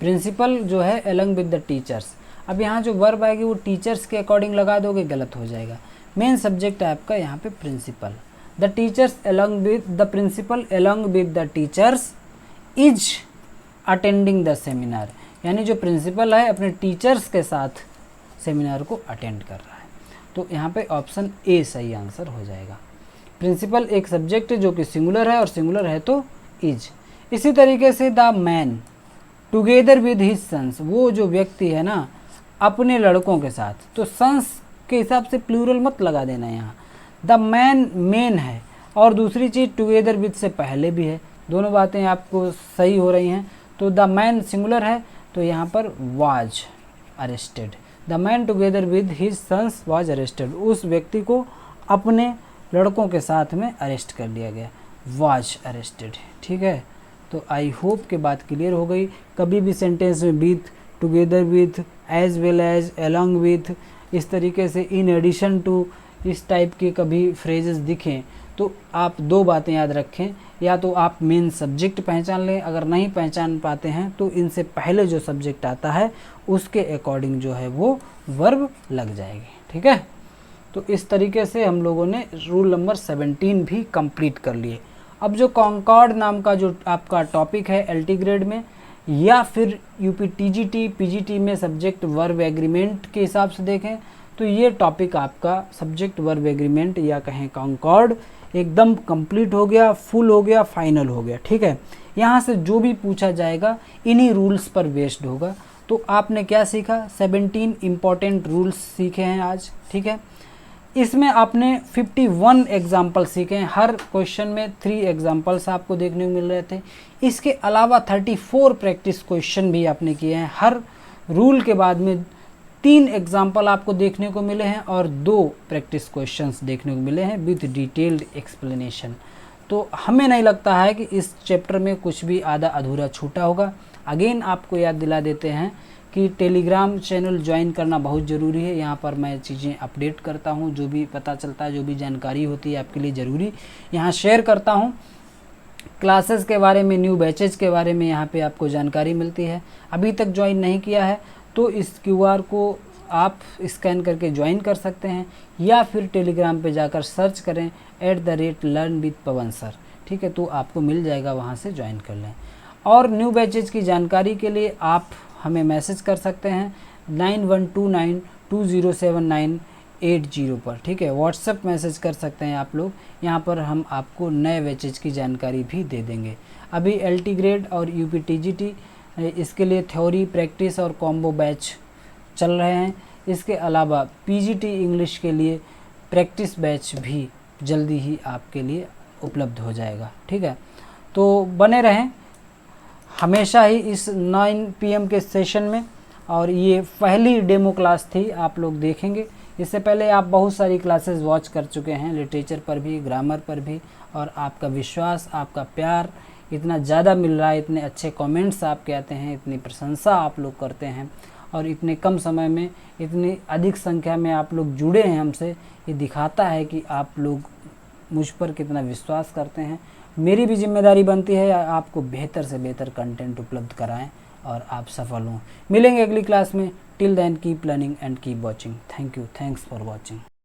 principal जो है एलॉन्ग विद द टीचर्स। अब यहाँ जो वर्ब आएगी वो टीचर्स के अकॉर्डिंग लगा दोगे, गलत हो जाएगा। मेन सब्जेक्ट है आपका यहाँ पे principal. The teachers along with the principal along with the teachers is attending the seminar, यानी जो प्रिंसिपल है अपने टीचर्स के साथ सेमिनार को अटेंड कर रहा है। तो यहाँ पे ऑप्शन ए सही आंसर हो जाएगा। प्रिंसिपल एक सब्जेक्ट है जो कि सिंगुलर है और सिंगुलर है तो इज। इसी तरीके से the man together with his sons, वो जो व्यक्ति है ना अपने लड़कों के साथ, तो सन्स के हिसाब से प्लूरल मत लगा देना यहाँ। द मैन मेन है और दूसरी चीज़ टुगेदर विद से पहले भी है, दोनों बातें आपको सही हो रही हैं। तो द मैन सिंगुलर है तो यहाँ पर was arrested, the man together with his sons was arrested, उस व्यक्ति को अपने लड़कों के साथ में अरेस्ट कर लिया गया, वाज अरेस्टेड। ठीक है, तो आई होप के बात क्लियर हो गई। कभी भी सेंटेंस में with, together with, as well as, along with, इस तरीके से इन एडिशन टू, इस टाइप के कभी फ्रेजेस दिखें तो आप दो बातें याद रखें, या तो आप मेन सब्जेक्ट पहचान लें, अगर नहीं पहचान पाते हैं तो इनसे पहले जो सब्जेक्ट आता है उसके अकॉर्डिंग जो है वो वर्ब लग जाएगी। ठीक है, तो इस तरीके से हम लोगों ने रूल नंबर 17 भी कंप्लीट कर लिए। अब जो कॉन्कॉर्ड नाम का जो आपका टॉपिक है एलटी ग्रेड में या फिर यूपी टीजीटी पीजीटी में सब्जेक्ट वर्ब एग्रीमेंट के हिसाब से देखें तो ये टॉपिक आपका सब्जेक्ट वर्ब एग्रीमेंट या कहें कॉन्कॉर्ड एकदम कंप्लीट हो गया, फुल हो गया, फाइनल हो गया। ठीक है, यहाँ से जो भी पूछा जाएगा इन्हीं रूल्स पर बेस्ड होगा। तो आपने क्या सीखा, 17 इम्पॉर्टेंट रूल्स सीखे हैं आज। ठीक है, इसमें आपने 51 एग्जाम्पल सीखे हैं, हर क्वेश्चन में 3 एग्जाम्पल्स आपको देखने को मिल रहे थे। इसके अलावा 34 प्रैक्टिस क्वेश्चन भी आपने किए हैं, हर रूल के बाद में 3 एग्जाम्पल आपको देखने को मिले हैं और 2 प्रैक्टिस क्वेश्चंस देखने को मिले हैं विद डिटेल्ड एक्सप्लेनेशन। तो हमें नहीं लगता है कि इस चैप्टर में कुछ भी आधा अधूरा छूटा होगा। अगेन आपको याद दिला देते हैं कि टेलीग्राम चैनल ज्वाइन करना बहुत ज़रूरी है। यहाँ पर मैं चीज़ें अपडेट करता हूँ, जो भी पता चलता है, जो भी जानकारी होती है आपके लिए ज़रूरी यहाँ शेयर करता हूँ। क्लासेस के बारे में, न्यू बैचेज के बारे में यहाँ पे आपको जानकारी मिलती है। अभी तक ज्वाइन नहीं किया है तो इस QR को आप स्कैन करके ज्वाइन कर सकते हैं या फिर टेलीग्राम पे जाकर सर्च करें @LearnWithPawan Sir। ठीक है, तो आपको मिल जाएगा, वहाँ से ज्वाइन कर लें। और न्यू बैचेज की जानकारी के लिए आप हमें मैसेज कर सकते हैं 9129207980 पर। ठीक है, व्हाट्सएप मैसेज कर सकते हैं आप लोग, यहाँ पर हम आपको नए बैचेज की जानकारी भी दे देंगे। अभी एलटी ग्रेड और यूपी टीजीटी इसके लिए थ्योरी, प्रैक्टिस और कॉम्बो बैच चल रहे हैं। इसके अलावा पीजीटी इंग्लिश के लिए प्रैक्टिस बैच भी जल्दी ही आपके लिए उपलब्ध हो जाएगा। ठीक है, तो बने रहें हमेशा ही इस 9 PM के सेशन में। और ये पहली डेमो क्लास थी, आप लोग देखेंगे। इससे पहले आप बहुत सारी क्लासेस वॉच कर चुके हैं, लिटरेचर पर भी, ग्रामर पर भी, और आपका विश्वास, आपका प्यार इतना ज़्यादा मिल रहा है, इतने अच्छे कमेंट्स आपके आते हैं, इतनी प्रशंसा आप लोग करते हैं और इतने कम समय में इतनी अधिक संख्या में आप लोग जुड़े हैं हमसे। ये दिखाता है कि आप लोग मुझ पर कितना विश्वास करते हैं। मेरी भी जिम्मेदारी बनती है आपको बेहतर से बेहतर कंटेंट उपलब्ध कराएं और आप सफल हों। मिलेंगे अगली क्लास में। Till then keep learning and keep watching. Thank you, thanks for watching.